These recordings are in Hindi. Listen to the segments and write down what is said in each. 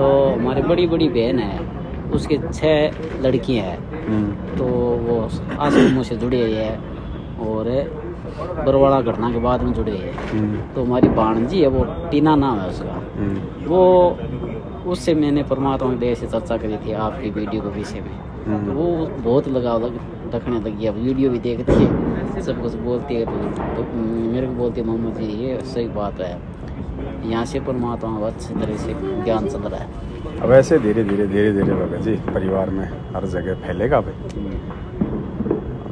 तो हमारी बड़ी बड़ी बहन है, उसके 6 लड़कियां हैं, तो वो आश्रमों से जुड़े हुए है और बरवाड़ा घटना के बाद में जुड़े हैं। तो हमारी भाणजी है, वो टीना नाम है उसका, वो उससे मैंने परमात्मा के देह से चर्चा करी थी आपकी वीडियो के विषय में। तो वो बहुत लगाव रखने लगी, अब वीडियो भी देखती है, सब कुछ बोलती है। तो मेरे को बोलती है मोहम्मद जी ये सही बात है, यहाँ से परमात्मा अच्छी तरह से ज्ञान चल रहा है। अब ऐसे धीरे धीरे भगत जी परिवार में हर जगह फैलेगा भाई।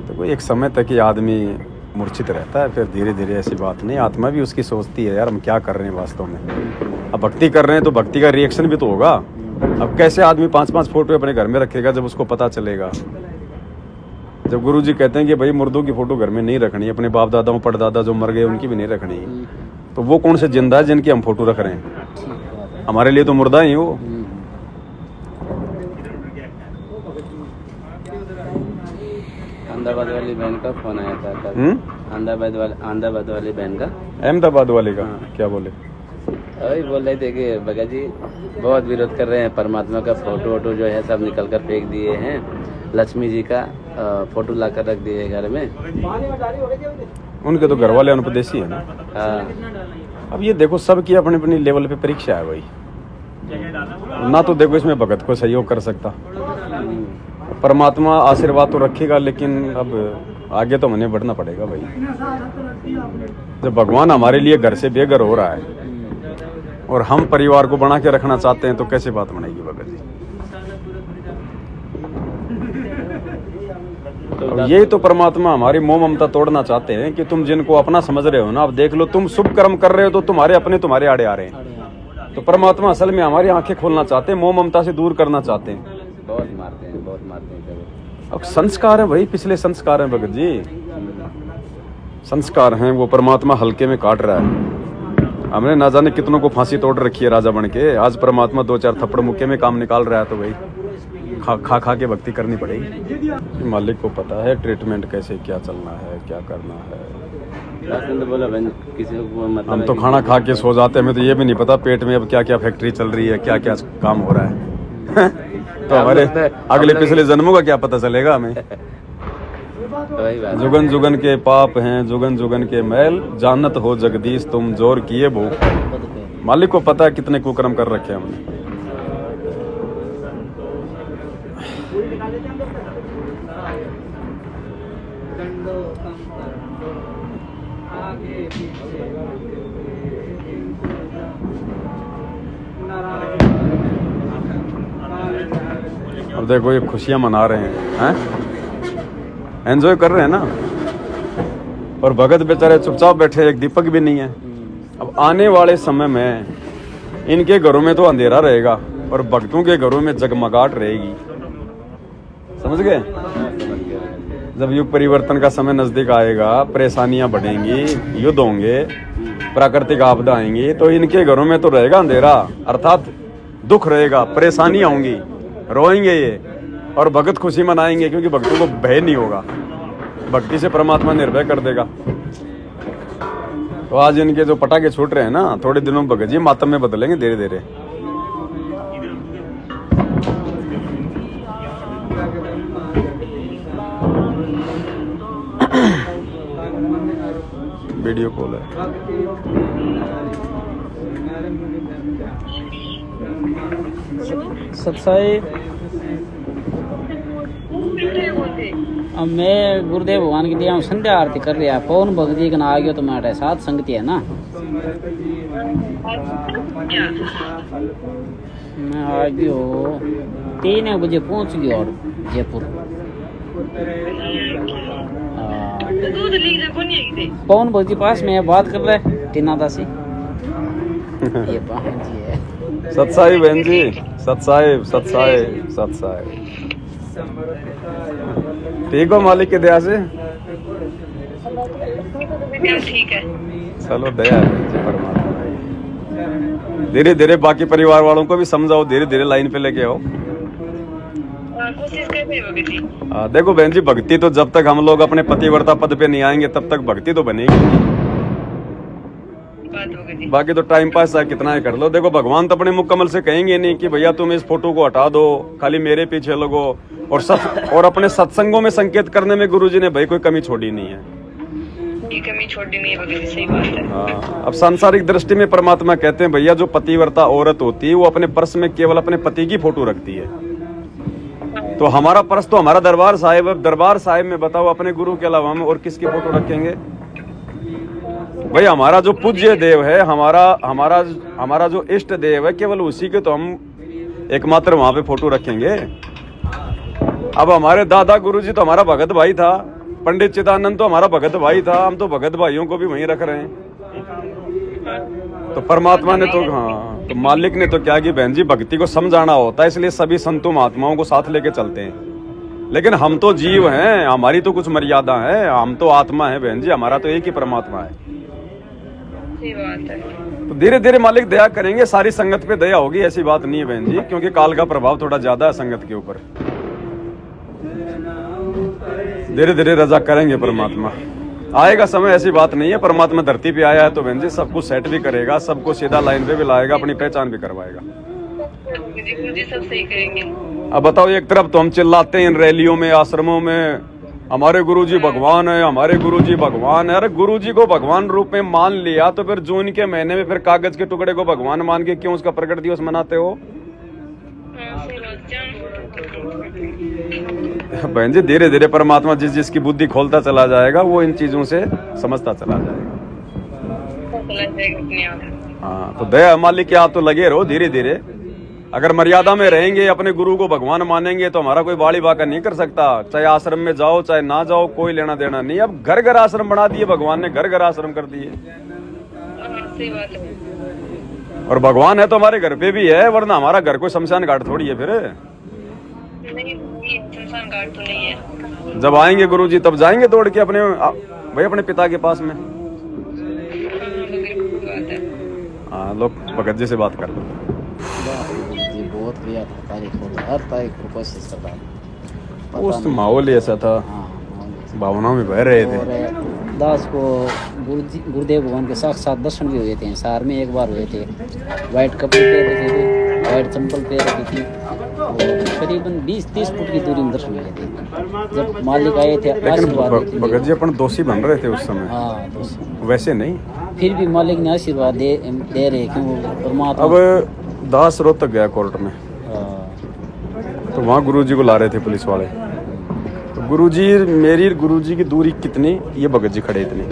तो एक समय तक ही आदमी मूर्छित रहता है, फिर धीरे धीरे ऐसी बात नहीं, आत्मा भी उसकी सोचती है यार हम क्या कर रहे हैं वास्तव में। अब भक्ति कर रहे हैं तो भक्ति का रिएक्शन भी तो होगा। अब कैसे आदमी 5-5 फोटो अपने घर में रखेगा जब उसको पता चलेगा। जब गुरु जी कहते हैं कि भाई मुर्दों की फोटो घर में नहीं रखनी, अपने बाप दादाओं परदादा जो मर गए उनकी भी नहीं रखनी, तो वो कौन से जिंदा है जिनकी हम फोटो रख रहे हैं? हमारे लिए तो मुर्दा ही वो। अहमदाबाद वाली बहन का फोन आया था। अहमदाबाद वाली बहन का। अहमदाबाद वाले का क्या बोले? वही बोल रहे थे कि भगत जी बहुत विरोध कर रहे हैं, परमात्मा का फोटो वोटो जो है सब निकल कर फेंक दिए हैं, लक्ष्मी जी का फोटो ला कर रख दिए घर में। उनके तो घर वाले अनुपदेशी है ना। हाँ। अब ये देखो सबकी अपनी अपनी लेवल पे परीक्षा है भाई, ना तो देखो इसमें भगत को सहयोग कर सकता, परमात्मा आशीर्वाद तो रखेगा, लेकिन अब आगे तो हमें बढ़ना पड़ेगा भाई। जब भगवान हमारे लिए घर से बेघर हो रहा है और हम परिवार को बना के रखना चाहते हैं, तो कैसे बात बनेगी भगत जी? तो यही तो परमात्मा हमारी मोह ममता तोड़ना चाहते हैं कि तुम जिनको अपना समझ रहे हो ना, अब देख लो तुम शुभ कर्म कर रहे हो तो तुम्हारे अपने तुम्हारे आड़े आ रहे हैं। तो परमात्मा असल में हमारी आंखें खोलना चाहते हैं, मोह ममता से दूर करना चाहते हैं। बहुत मारते हैं, बहुत मारते हैं। अब संस्कार है भाई, पिछले संस्कार हैं भगत जी, संस्कार हैं, वो परमात्मा हल्के में काट रहा है। हमने ना जाने कितनों को फांसी तोड़ रखी है राजा बन के, आज परमात्मा 2-4 थप्पड़ मुक्के में काम निकाल रहा है, तो भाई खा के भक्ति करनी पड़ेगी। मालिक को पता है ट्रीटमेंट कैसे क्या चलना है, क्या करना है। बोला किसी को मतलब हम तो खाना खा के सो जाते हैं, हमें तो ये भी नहीं पता पेट में अब क्या क्या फैक्ट्री चल रही है, क्या क्या काम हो रहा है। तो हमारे अगले पिछले जन्मों का क्या पता चलेगा हमें। जुगन जुगन के पाप हैं, जुगन जुगन के मैल, जानत हो जगदीश तुम जोर किए भूख। मालिक को पता है कितने कुकर्म कर रखे हैं हमने। अब देखो ये खुशियां मना रहे हैं, एंजॉय कर रहे हैं ना, और भगत बेचारे चुपचाप बैठे, एक दीपक भी नहीं है। अब आने वाले समय में इनके घरों में तो अंधेरा रहेगा और भक्तों के घरों में जगमगाहट रहेगी। समझ गए? जब युग परिवर्तन का समय नजदीक आएगा, परेशानियां बढ़ेंगी, युद्ध होंगे, प्राकृतिक आपदा आएंगी, तो इनके घरों में तो रहेगा अंधेरा, अर्थात दुख रहेगा, परेशानियां होंगी, रोएंगे ये, और भगत खुशी मनाएंगे क्योंकि भक्तों को भय नहीं होगा, भक्ति से परमात्मा निर्भय कर देगा। तो आज इनके जो पटाखे छूट रहे हैं ना, थोड़े दिनों में भगत जी मातम में बदलेंगे धीरे धीरे। वीडियो कॉल है। सत्साई मैं गुरुदेव भगवान के लिए संध्या आरती कर रहा है, पवन भगत का आ गया तुम्हारे साथ संगति है ना। मैं आ गयो 3 बजे पहुंच गया और जयपुर। पवन भगत जी पास में बात कर रहे टीना दासी। ये बहन जी है। सत्साई बहन जी, सत्साई सत्साई सत्साई। ठीक हो मालिक की दया से? ठीक है। चलो दया है परमात्मा। धीरे धीरे बाकी परिवार वालों को भी समझाओ, धीरे धीरे लाइन पे लेके आओ। कोशिश कर रही होगी जी। देखो बहन जी, भक्ति तो जब तक हम लोग अपने पतिव्रता पद पे नहीं आएंगे तब तक भक्ति तो बनेगी। बात हो गई। बाकी तो टाइम पास चाहे कितना ही कर लो। देखो भगवान तो अपने मुकम्मल से कहेंगे नहीं कि भैया तुम इस फोटो को हटा दो, खाली मेरे पीछे लगो। और अपने सत्संगों में संकेत करने में गुरुजी ने भाई कोई कमी छोड़ी नहीं है। ये कमी छोड़ी नहीं है भगत जी, सही बात है। हाँ, अब सांसारिक दृष्टि में परमात्मा कहते हैं भैया जो पतिव्रता औरत होती है वो अपने पर्स में केवल अपने पति की फोटो रखती है। तो हमारा पर्स तो हमारा दरबार साहिब है। दरबार साहिब में बताओ अपने गुरु के अलावा हम और किसकी फोटो रखेंगे? भाई हमारा जो पूज्य देव है, हमारा जो इष्ट देव है, केवल उसी के तो हम एकमात्र वहां पे फोटो रखेंगे। अब हमारे दादा गुरुजी तो हमारा भगत भाई था, पंडित चिदानंद तो हमारा भगत भाई था, हम तो भगत भाइयों को भी वहीं रख रहे हैं। तो परमात्मा ने तो तो मालिक ने तो क्या कि बहन जी भक्ति को समझाना होता है, इसलिए सभी संतों महात्माओं को साथ लेके चलते हैं। लेकिन हम तो जीव हैं, हमारी तो कुछ मर्यादा है, हम तो आत्मा है बहन जी, हमारा तो एक ही परमात्मा है। सही बात है। तो धीरे धीरे मालिक दया करेंगे, सारी संगत पे दया होगी, ऐसी बात नहीं है बहन जी, क्योंकि काल का प्रभाव थोड़ा ज्यादा है संगत के ऊपर। धीरे धीरे रजा करेंगे परमात्मा, आएगा समय, ऐसी बात नहीं है। परमात्मा धरती पे आया है तो बहन जी सब कुछ सेट भी करेगा, सबको सीधा लाइन पे भी लाएगा, अपनी पहचान भी करवाएगा। गुरुजी सब सही करेंगे। अब बताओ, एक तरफ तो हम चिल्लाते हैं इन रैलियों में, आश्रमों में, हमारे गुरुजी भगवान है, हमारे गुरुजी भगवान है। अरे गुरुजी को भगवान रूप में मान लिया तो फिर जून के महीने में फिर कागज के टुकड़े को भगवान मान के क्यों उसका प्रकट दिवस मनाते हो? बहन जी धीरे धीरे परमात्मा जिस जिसकी बुद्धि खोलता चला जाएगा वो इन चीजों से समझता चला जाएगा। हाँ, तो दया मालिक के आप तो लगे रहो धीरे धीरे। अगर मर्यादा में रहेंगे, अपने गुरु को भगवान मानेंगे तो हमारा कोई बाड़ी बाका नहीं कर सकता। चाहे आश्रम में जाओ चाहे ना जाओ, कोई लेना देना नहीं। अब घर घर आश्रम बना दिए भगवान ने, घर घर आश्रम कर दिए। सही बात है। और भगवान है तो हमारे घर पे भी है, वरना हमारा घर कोई शमशान घाट थोड़ी है। फिर नहीं, शमशान घाट तो नहीं है। जब आएंगे गुरुजी तब जाएंगे दौड़ के अपने भाई अपने पिता के पास में। हाँ, लोग भगत जी से बात कर लो। जी बहुत बढ़िया था, तारीख होता हर तारीख को कोशिश करता है। उस माहौल ही ऐसा था, भावनाओं में बह रहे थे। और दास को गुरुदेव भगवान के साक्षात दर्शन भी हुए थे। शहर में एक बार हुए थे। वाइट कपड़े पहन रखे थे, वाइट चंपल पहन रखी थी, और करीबन 20-30 फुट की दूरी में दर्शन हुए थे। जब मालिक आए थे, आशीर्वाद भगत जी अपन दोषी बन रहे थे उस समय। हाँ दोषी, वैसे नहीं, फिर भी मालिक ने आशीर्वाद दे रहे क्यों परमात्मा। अब दास रोहतक गया कोर्ट में, तो वहाँ गुरुजी को ला रहे थे पुलिस वाले। तो मेरी गुरुजी की दूरी कितनी, ये भगत जी खड़े इतने।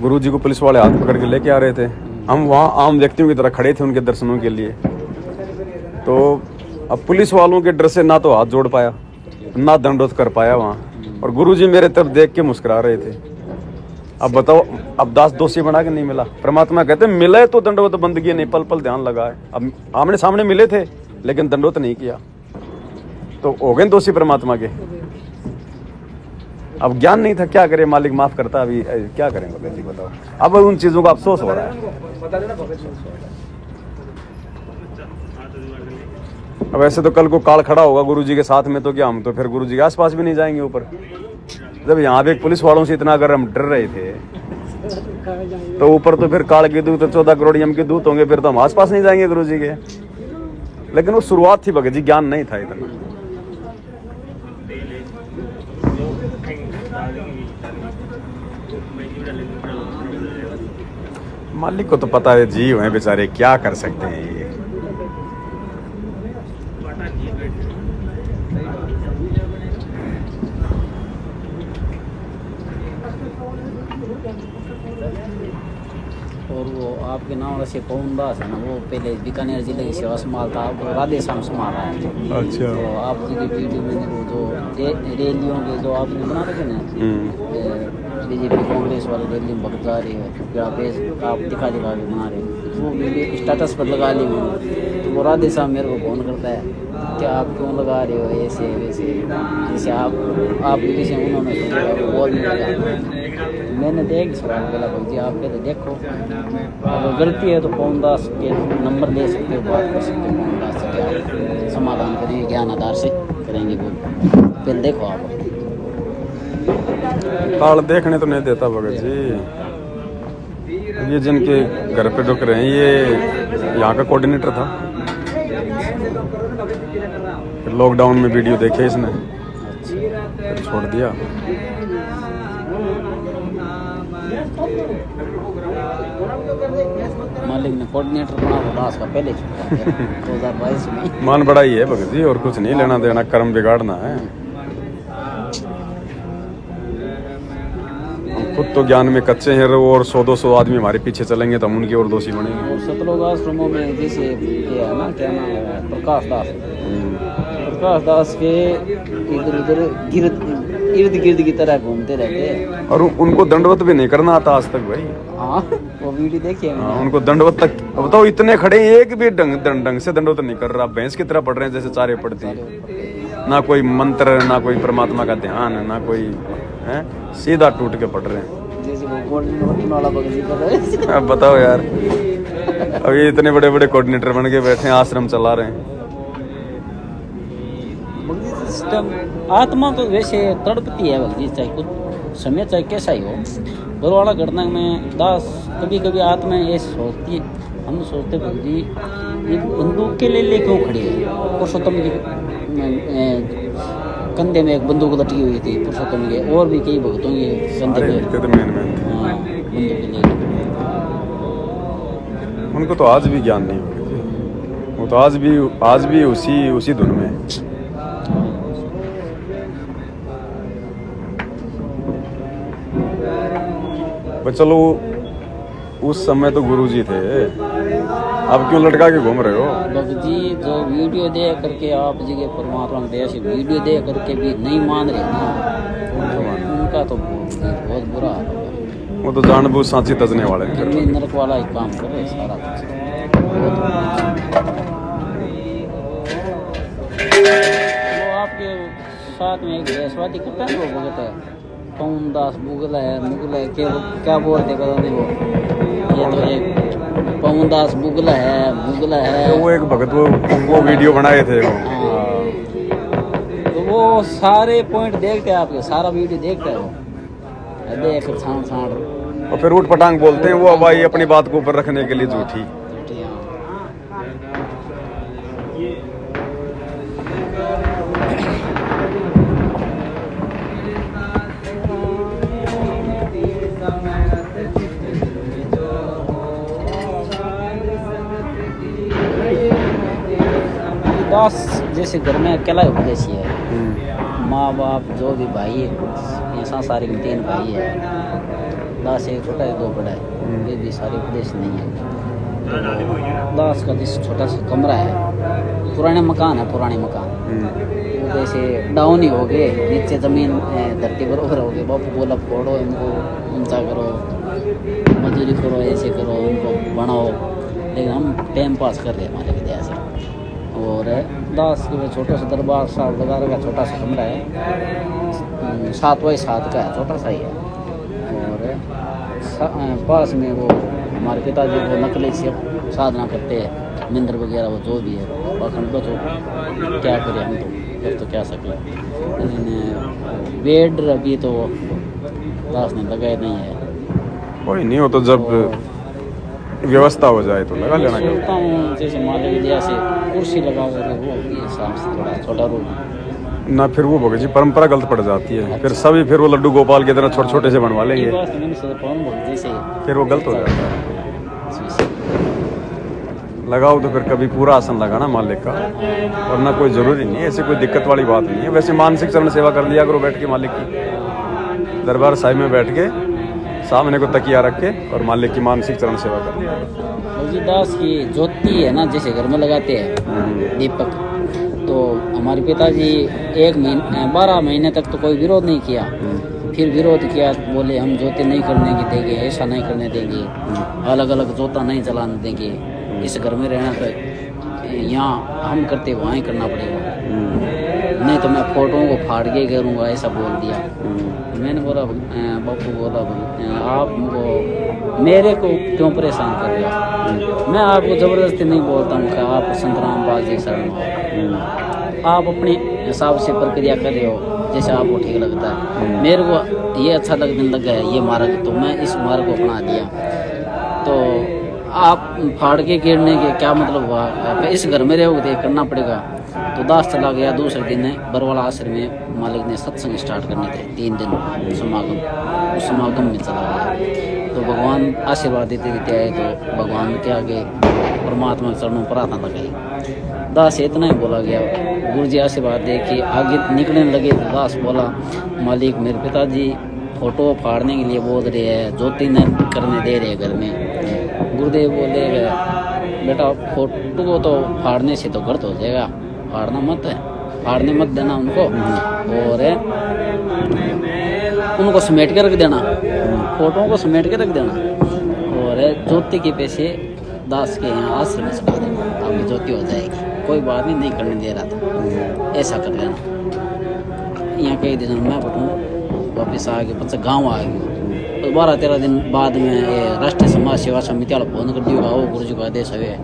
गुरुजी को पुलिस वाले हाथ पकड़ के लेके आ रहे थे, हम वहाँ आम व्यक्तियों की तरह खड़े थे उनके दर्शनों के लिए। तो अब पुलिस वालों के डर से ना तो हाथ जोड़ पाया ना दंडोत कर पाया वहाँ, और गुरुजी मेरे तरफ देख के मुस्कुरा रहे थे। अब बताओ, अब दास दोषी बना के नहीं मिला। परमात्मा कहते मिले तो दंडवत बंदगी नहीं, पल पल ध्यान लगाए। अब आमने सामने मिले थे लेकिन दंडवत नहीं किया, तो हो गए दोषी परमात्मा के। अब ज्ञान नहीं था, क्या करे, मालिक माफ करता, अभी क्या करेंगे बेटी बताओ। अब उन चीजों का अफसोस हो रहा है। अब ऐसे तो कल को काल खड़ा होगा गुरुजी के साथ में, तो क्या हम तो फिर गुरुजी के आसपास भी नहीं जाएंगे ऊपर। जब यहाँ पे पुलिस वालों से इतना अगर हम डर रहे थे, तो ऊपर तो फिर काल के दूत, 14 करोड़ यम के दूत होंगे, फिर तो हम आसपास नहीं जाएंगे गुरुजी के। लेकिन वो शुरुआत थी भगत जी, ज्ञान नहीं था इतना। मालिक को तो पता है, जीव हैं बेचारे, क्या कर सकते हैं ये। और वो आपके नाम से पवन दास है ना, वो पहले बीकानेर जिले की सेवा संभाल था, अब राधे श्याम संभाल रहा है। अच्छा। तो आपकी वीडियो में वो जो रैलियों के जो आपने बना रखे ना, बीजेपी कांग्रेस वाली रैली में भक्त जा रही है, आप दिखा के बना रहे हो, वो वीडियो स्टेटस पर लगा ली मैंने। तो वो राधे श्याम मेरे को फोन करता है, क्या आप क्यों लगा रहे हो ऐसे वैसे, जैसे आप किसी उन्होंने बोल नहीं लगा। मैंने देख सवाल बोला, जी आप पहले देखो, अगर गलती है तो पवन दास के नंबर ले सकते हो, बात कर सकते हो, पवन दास से क्या समाधान करेंगे, ज्ञान आधार से करेंगे। वो पहले देखो आप। काल देखने तो नहीं देता भगत जी। ये जिनके घर पे रुक रहे हैं ये यहाँ का कोऑर्डिनेटर था, फिर लॉकडाउन में वीडियो देखे इसने, फिर छोड़ दिया। मालिक ने कोऑर्डिनेटर बना दास का पहले छुट्टा 2022 में। मान बड़ा ही है भगत जी, और कुछ नहीं, लेना देना कर्म बिगाड़ना है। हम खुद तो ज्ञान में कच्चे हैं, और 100-200 आदमी हमारे पीछे चलेंगे तो हम उनके और दोषी बनेंगे। और सतलोक आश्रमों में जैसे ये है ना, क्या नाम है, प्रकाश दास के इधर उधर इर्द गिर्द की तरह घूमते रहते हैं। और उनको दंडवत भी नहीं करना आता आज तक भाई। हाँ, वो वीडियो देखिए मैंने। हाँ, उनको दंडवत तक बताओ, इतने खड़े हैं, एक भी ढंग से दंडवत नहीं कर रहा, भैंस की तरह पढ़ रहे हैं जैसे चारे पढ़ती हैं। ना कोई मंत्र, ना कोई परमात्मा का ध्यान, ना कोई है, सीधा टूट के पढ़ रहे हैं। जैसे वो गोल्डन बटन वाला बगल कर रहे हैं। अब बताओ यार, अब ये इतने बड़े बड़े कोऑर्डिनेटर बन के बैठे हैं, आश्रम चला रहे हैं। सिस्टम आत्मा तो वैसे तड़पती है भक्ति, चाहे कुछ समय चाहे कैसा ही हो। बरवाड़ा घटना में दास कभी कभी आत्मा ये सोचती, हम सोचते भक्ति ये बंदूक के लिए क्यों खड़ी है। पुरुषोत्तम की कंधे में एक बंदूक लटकी हुई थी, पुरुषोत्तम के और भी कई भक्तों के कंधे पे तो बंदूक के लिए। उनको तो आज भी ज्ञान नहीं होगा, वो तो आज भी उसी धुन में है। चलो उस समय तो गुरुजी थे, अब क्यों लटका के घूम रहे हो? भक्ति जो वीडियो दे करके आप जी के परमात्मा के दया से वीडियो दे करके भी नहीं मान रहे ना, उनका तो बहुत बुरा हाल है। वो तो जानबूझ सांची तजने वाले हैं। जमीन नरक वाला ही काम कर रहे हैं सारा कुछ। वो आपके साथ में एक देशवादी करता है, वो भगत है पवन दास मुगल है क्या बोलते पता नहीं। वो ये तो एक पवन दास मुगल है वो एक भगत वो वीडियो बनाए थे वो। तो वो सारे पॉइंट देखते हैं, आपके सारा वीडियो देखते हैं वो, देख छाण और फिर उठ पटांग बोलते हैं वो भाई अपनी बात को ऊपर रखने के लिए झूठी। दास जैसे घर में अकेला उपदेशी है, माँ बाप जो भी भाई है, यहाँ सारे 3 भाई है, दास एक छोटा है 2 बड़ा है, ये भी सारे उपदेश नहीं है। दास का जिस छोटा सा कमरा है, पुराने मकान, वो जैसे डाउन ही हो गए, नीचे जमीन धरती बरोबर हो गए। बापू बोला फोड़ो इनको, ऊंचा करो, मजदूरी करो, ऐसे करो, उनको बनाओ, लेकिन हम टाइम पास कर रहे हैं हमारे विद्या से। और दास के वो छोटा सा दरबार साहब लगा रखा, छोटा सा कमरा है, 7x7 का है, छोटा सा ही है। और पास में वो हमारे पिताजी वो नकली से साधना करते हैं, मंदिर वगैरह वो जो भी है, पाखंड तो क्या करें हम, तो फिर तो क्या सकते। लेकिन बेड अभी तो दास ने लगाए नहीं है। कोई नहीं हो तो जब व्यवस्था हो जाए तो लगा लेना। सोचता हूँ जैसे माले विद्या से कुर्सी लगा कर वो साफ से थोड़ा छोटा रूम ना, फिर वो भगत जी परंपरा गलत पड़ जाती है। फिर सभी फिर वो लड्डू गोपाल की तरह छोटे से बनवा लेंगे, फिर वो गलत हो जाता है। लगाओ तो फिर कभी पूरा आसन लगाना मालिक का, वरना कोई जरूरी नहीं है, ऐसी कोई दिक्कत वाली बात नहीं है। वैसे मानसिक चरण सेवा कर लिया करो बैठ के मालिक की, दरबार साहिब में बैठ के सामने को तकिया रख के और मालिक की मानसिक चरण सेवा कर लिया। दास की ज्योति है ना, जैसे घर में लगाते हैं दीपक, तो हमारे पिताजी 12 महीने तक तो कोई विरोध नहीं किया, फिर विरोध किया, बोले हम ज्योति नहीं करने देंगे, ऐसा नहीं करने देंगे, अलग अलग ज्योता नहीं जलाने देंगे, इस घर में रहना तो यहाँ हम करते वहाँ ही करना पड़ेगा, नहीं तो मैं फोटोओं को फाड़ के करूँगा, ऐसा बोल दिया। मैंने बोला बापू बोला आप मेरे को क्यों परेशान कर रहे हो, मैं आपको ज़बरदस्ती नहीं बोलता हूँ कि आप संत रामपाल जी शरण हो, आप अपने हिसाब से प्रक्रिया कर रहे हो जैसे आपको ठीक लगता है। मेरे को ये अच्छा लगने लगा है ये मार्ग, तो मैं इस मार्ग को अपना दिया। तो आप फाड़ के गिरने के क्या मतलब हुआ, इस घर में रहोगे तो करना पड़ेगा। तो दास चला गया। दूसरे दिन बरवाला आश्रम में मालिक ने सत्संग स्टार्ट करने थे, 3 दिन समागम, उस समागम में चला गया। तो भगवान आशीर्वाद देते देते आए, तो भगवान के आगे परमात्मा के चरणों प्रार्थना लगाई। दास इतना ही बोला गया, गुरु जी आशीर्वाद दे के आगे निकलने लगे। तो दास बोला, मालिक मेरे पिताजी फोटो फाड़ने के लिए बोल रहे हैं, ज्योति न करने दे रहे घर में। गुरुदेव बोले, बेटा फोटो को तो फाड़ने से तो गलत हो जाएगा, फाड़ना मत है, फाड़ने मत देना उनको, और उनको समेट के रख देना, फोटोओं को समेट के रख देना, और ज्योति के पैसे दास के यहाँ आश्रम में चढ़ा देना, आपकी ज्योति हो जाएगी। कोई बात नहीं, नहीं करने दे रहा था, ऐसा कर लेना। यहाँ कई दिन मैं बैठूँ, वापस आ गए, पच्चीस गाँव आ गए। तो 12-13 दिन बाद में ये राष्ट्रीय समाज सेवा समिति वाला फोन कर दिया, वो गुरु जी का आदेश है।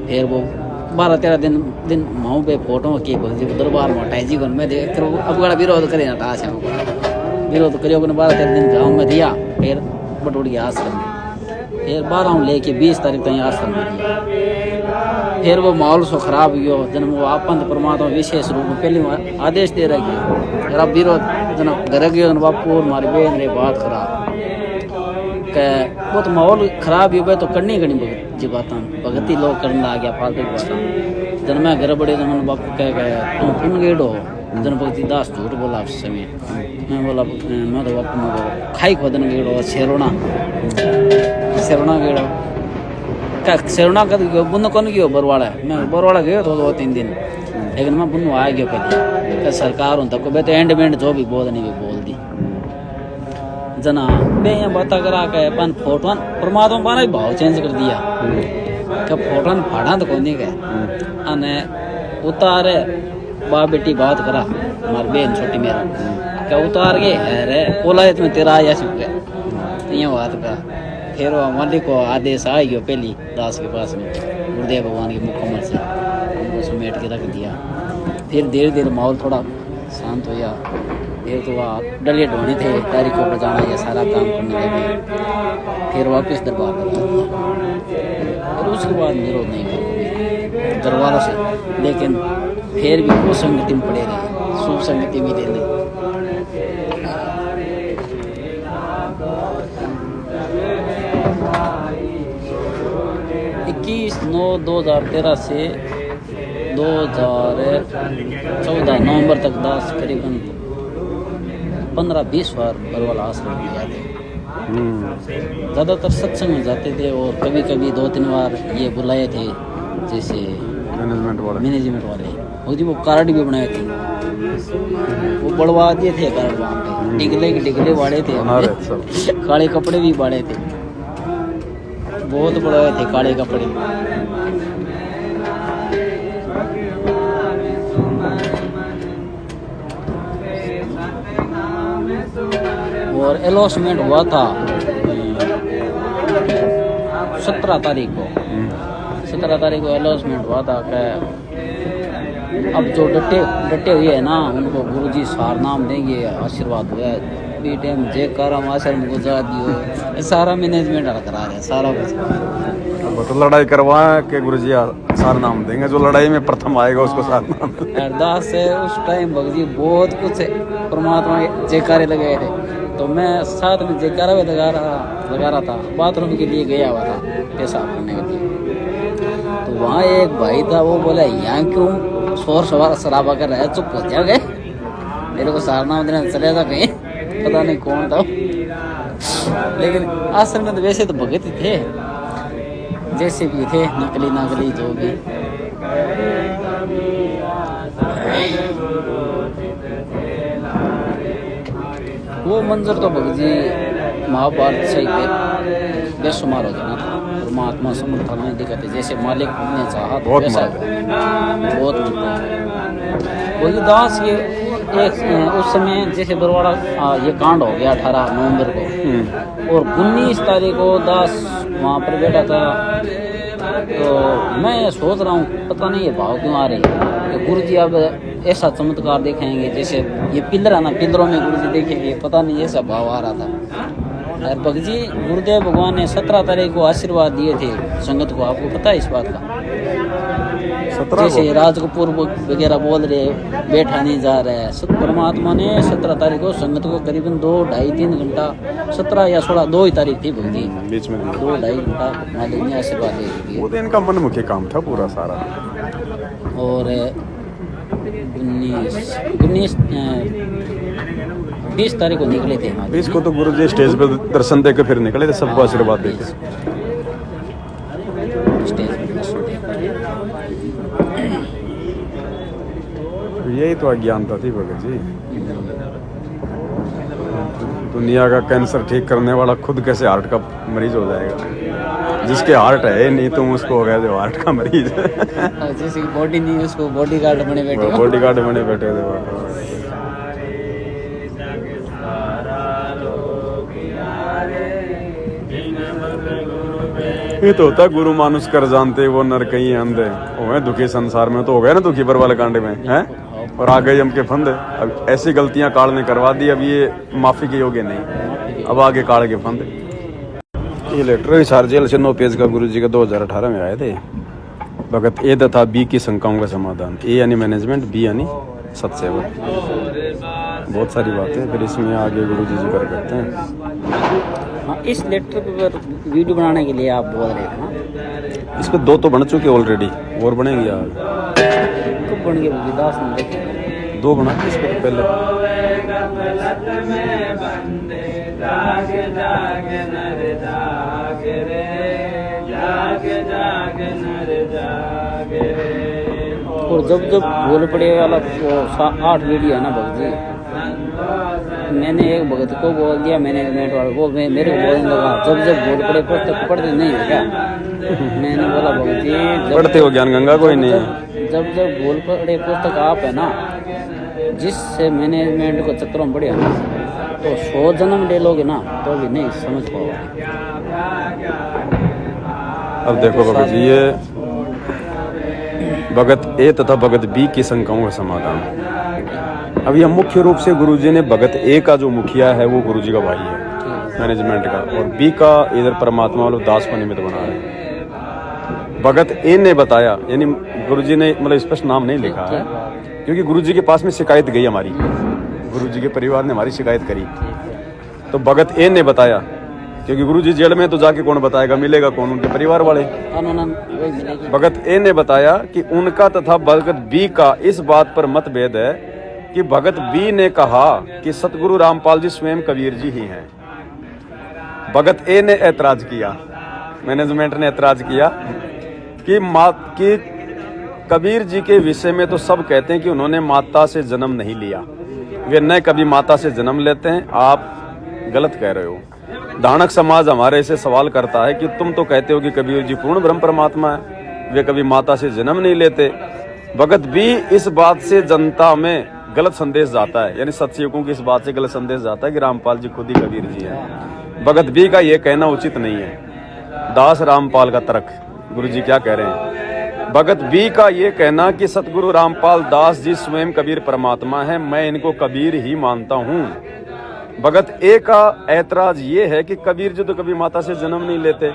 फिर वो 12-13 दिन माँ पे फोटो की गुरु जी को दरबार में हटाई जी, मैं देख अब बड़ा विरोध करे हटा से विरोध करियो। 12-13 दिन गाँव में दिया, फिर बटोड़ गया आश्रम में। फिर 12 लेके 20 तारीख तक आश्रम में दिया। फिर वो माहौल सो खराब हुआ, जन वो आपंत परमात्मा विशेष रूप में पहले आदेश दे रही है। फिर अब विरोध जन घर गए, बापू मारे बेन रे बात खराब वो तो माहौल खराब हुआ, तो करनी भगत जी बात भगती लोग करने आ गया फालतू बात। जन मैं घर बड़े जन बापू कह गया, तुम पुन गेड़ो। जन भगती दास झूठ बोला उस समय। मैं बोला, मैं तो बापू में खाई खोदन गेड़ो, शेरोना गेड़ो क्या शेरोना कर बुन कौन गयो बरवाड़ा। मैं बरवाड़ा गयो तो 2-3 दिन, लेकिन मैं बुन आ गया पहले सरकार हूँ तक तो एंड में जो भी बोलनी भी बोल दी। जना बे यहाँ बात करा के अपन फोटो परमात्मा पाना भी भाव चेंज कर दिया क्या फोटो फाड़ा तो कोनी के अने उतारे बाप बेटी बात करा, हमारी बहन छोटी मेरा क्या उतार के है रे बोला है तुम्हें तेरा आया सिर्फ ये बात का। फिर वो मालिक को आदेश आ गया पहली दास के पास में, गुरुदेव भगवान के मुखमल से उनको समेट के रख दिया। फिर धीरे धीरे माहौल थोड़ा शांत हो गया। फिर तो वहाँ डलिए ढोने थे, तारीखों पर जाना, ये सारा काम करने लगे। फिर वापस दरबार पर आ गया। फिर उसके बाद विरोध नहीं कर दरबारों से, लेकिन फिर भी वो संगति में पड़े रहे, शुभ संगति में ले ले। 21/9/2013 से 2014 नवंबर तक दास करीबन 15-20 बार बरवाला आश्रम में जाते। ज़्यादातर सत्संग में जाते थे, और कभी कभी 2-3 बार ये बुलाए थे, जैसे मैनेजमेंट वाले वो कार्ड भी बनाए थे, वो बढ़वा दिए थे कार्ड वहाँ पे। डिगले वाले थे, काले कपड़े भी बाड़े थे, बहुत बड़े थे काले कपड़े। और अलॉटमेंट हुआ था 17 तारीख को। 17 तारीख को अलॉटमेंट हुआ था कि अब जो डटे हुए है ना, उनको गुरुजी सार नाम देंगे, आशीर्वाद हुआ है बी टाइम जे करम आश्रम गुजरा दियो, सारा मैनेजमेंट करा रहे सारा कुछ। अब तो लड़ाई करवा के गुरुजी सार नाम देंगे, जो लड़ाई में प्रथम आएगा उसको सार नाम। अरदास है उस टाइम भगजी बहुत कुछ परमात्मा के जयकारे लगाए थे, तो मैं साथ में जयकारा भी लगा रहा था। बाथरूम के लिए गया हुआ था पेशाब करने के लिए, तो वहाँ एक भाई था, वो बोला यहाँ क्यों शोर शराबा कर रहा है, चुप हो जाओगे, मेरे को सारनाम देना चले था कहीं, पता नहीं कौन था। लेकिन आश्रम में तो वैसे तो भगत ही थे, जैसे भी थे, नकली जो भी। वो मंजर तो भगजी महाभारत से बेशुमार हो जाना था। परमात्मा समर्थ नहीं दिखाते, जैसे मालिक ने चाहा तो वैसा बहुत वही दास ये एक उस समय जैसे बरवाड़ा ये कांड हो गया 18 नवंबर को, और 19 तारीख को दास वहाँ पर बैठा था। तो मैं सोच रहा हूँ पता नहीं ये भाव क्यों आ रहे हैं कि गुरुजी अब ऐसा चमत्कार देखेंगे, जैसे ये पिलर है ना, पिलरों में गुरुजी देखेंगे, पता नहीं ऐसा भाव आ रहा था। और भगत जी गुरुदेव भगवान ने 17 तारीख को आशीर्वाद दिए थे संगत को, आपको पता है इस बात का? 17 जैसे राज कपूर वगैरह बोल रहे बैठा नहीं जा रहा है, सत परमात्मा ने 17 तारीख को संगत को करीबन 2, 2.5, 3 घंटा 17 या 16 2 ही तारीख थी भगत जी, बीच में 2, 2.5 घंटा मालिक ने आशीर्वाद दे दिए। वो तो इनका मनमुखी काम था पूरा सारा। और 20 तारीख को निकले थे हमारे। इसको तो गुरु जी स्टेज पे दर्शन दे के फिर निकले थे, सबको आशीर्वाद देके। स्टेज पे दर्शन देकर। यही तो अज्ञानता थी भगत जी। दुनिया का कैंसर ठीक करने वाला खुद कैसे हार्ट का मरीज हो जाएगा? जिसके हार्ट है नहीं, तुम उसको हो गया जो हार्ट का मरीज है। और जिसकी बॉडी नहीं उसको बॉडी गार्ड बने बैठे हो। बॉडी गार्ड बने बैठे थे। ये तो होता गुरु मानुष कर जानते वो नर कहीं अंधे हो, दुखी संसार में तो हो गया ना दुखी पर वाले कांड में है, और आ गए हम के फंदे। अब ऐसी गलतियां काल ने करवा दी, अब ये माफी के योग्य नहीं, अब आगे काल के फंदे। ये लेटर हिसार जेल से 9 पेज का गुरु जी का 2018 में आए थे। भगत ए तथा बी की शंकाओं का समाधान। ए यानी मैनेजमेंट, बी यानी सत्सेवा। बहुत सारी बातें फिर इसमें आगे गुरु जी जिक्र करते हैं। हाँ, इस लेटर पर वीडियो बनाने के लिए आप बोल रहे थे ना? इस पर 2 तो बन चुके ऑलरेडी, और बनेंगे यार। कब बन गए? 10 मिनट 2 बना इस पर पहले। और जब बोल पड़े वाला 8 वीडियो है ना भगत जी, मैंने एक भगत को बोल दिया मैनेजमेंट वाले को, मेरे को बोलने लगा जब बोल पड़े पुस्तक पढ़ते नहीं हो क्या? मैंने बोला भगत जी पढ़ते हो ज्ञान गंगा कोई नहीं जब बोल पड़े पुस्तक आप है ना, जिससे मैनेजमेंट को चक्रों में पड़े ना, तो 100 जन्म ले लोगे ना तो भी नहीं समझ पाओगे। अब देखो भगत जी, ये भगत ए तथा भगत बी की शंकाओं का समाधान। अब यह मुख्य रूप से गुरुजी ने भगत ए का जो मुखिया है वो गुरुजी का भाई है मैनेजमेंट का, और बी का इधर परमात्मा वालों दास को निमित्त बना रहे हैं। भगत ए ने बताया, यानी गुरुजी ने मतलब स्पष्ट नाम नहीं लिखा है, क्योंकि गुरुजी के पास में शिकायत गई हमारी, गुरुजी के परिवार ने हमारी शिकायत करी, तो भगत ए ने बताया, क्योंकि गुरुजी जेल में तो जाके कौन बताएगा, मिलेगा कौन? उनके परिवार वाले। भगत ए ने बताया कि उनका तथा भगत बी का इस बात पर मतभेद है कि भगत बी ने कहा कि सतगुरु रामपाल जी स्वयं कबीर जी ही हैं। भगत ए ने ऐतराज किया, मैनेजमेंट ने ऐतराज किया कि कबीर जी के विषय में तो सब कहते हैं कि उन्होंने माता से जन्म नहीं लिया, वे न कभी माता से जन्म लेते हैं, आप गलत कह रहे हो। दानक समाज हमारे से सवाल करता है कि तुम तो कहते हो कि कबीर जी पूर्ण ब्रह्म परमात्मा है, वे कभी माता से जन्म नहीं लेते। भगत बी इस बात से जनता में गलत संदेश जाता है, यानी सत्सयुगों की इस बात से गलत संदेश जाता है कि रामपाल जी खुद ही कबीर जी हैं। भगत बी का ये कहना उचित नहीं है। दास रामपाल का तर्क, गुरु जी क्या कह रहे हैं? भगत बी का ये कहना कि सतगुरु रामपाल दास जी स्वयं कबीर परमात्मा है, मैं इनको कबीर ही मानता हूँ। भगत ए का ऐतराज ये है कि कबीर जी तो कभी माता से जन्म नहीं लेते,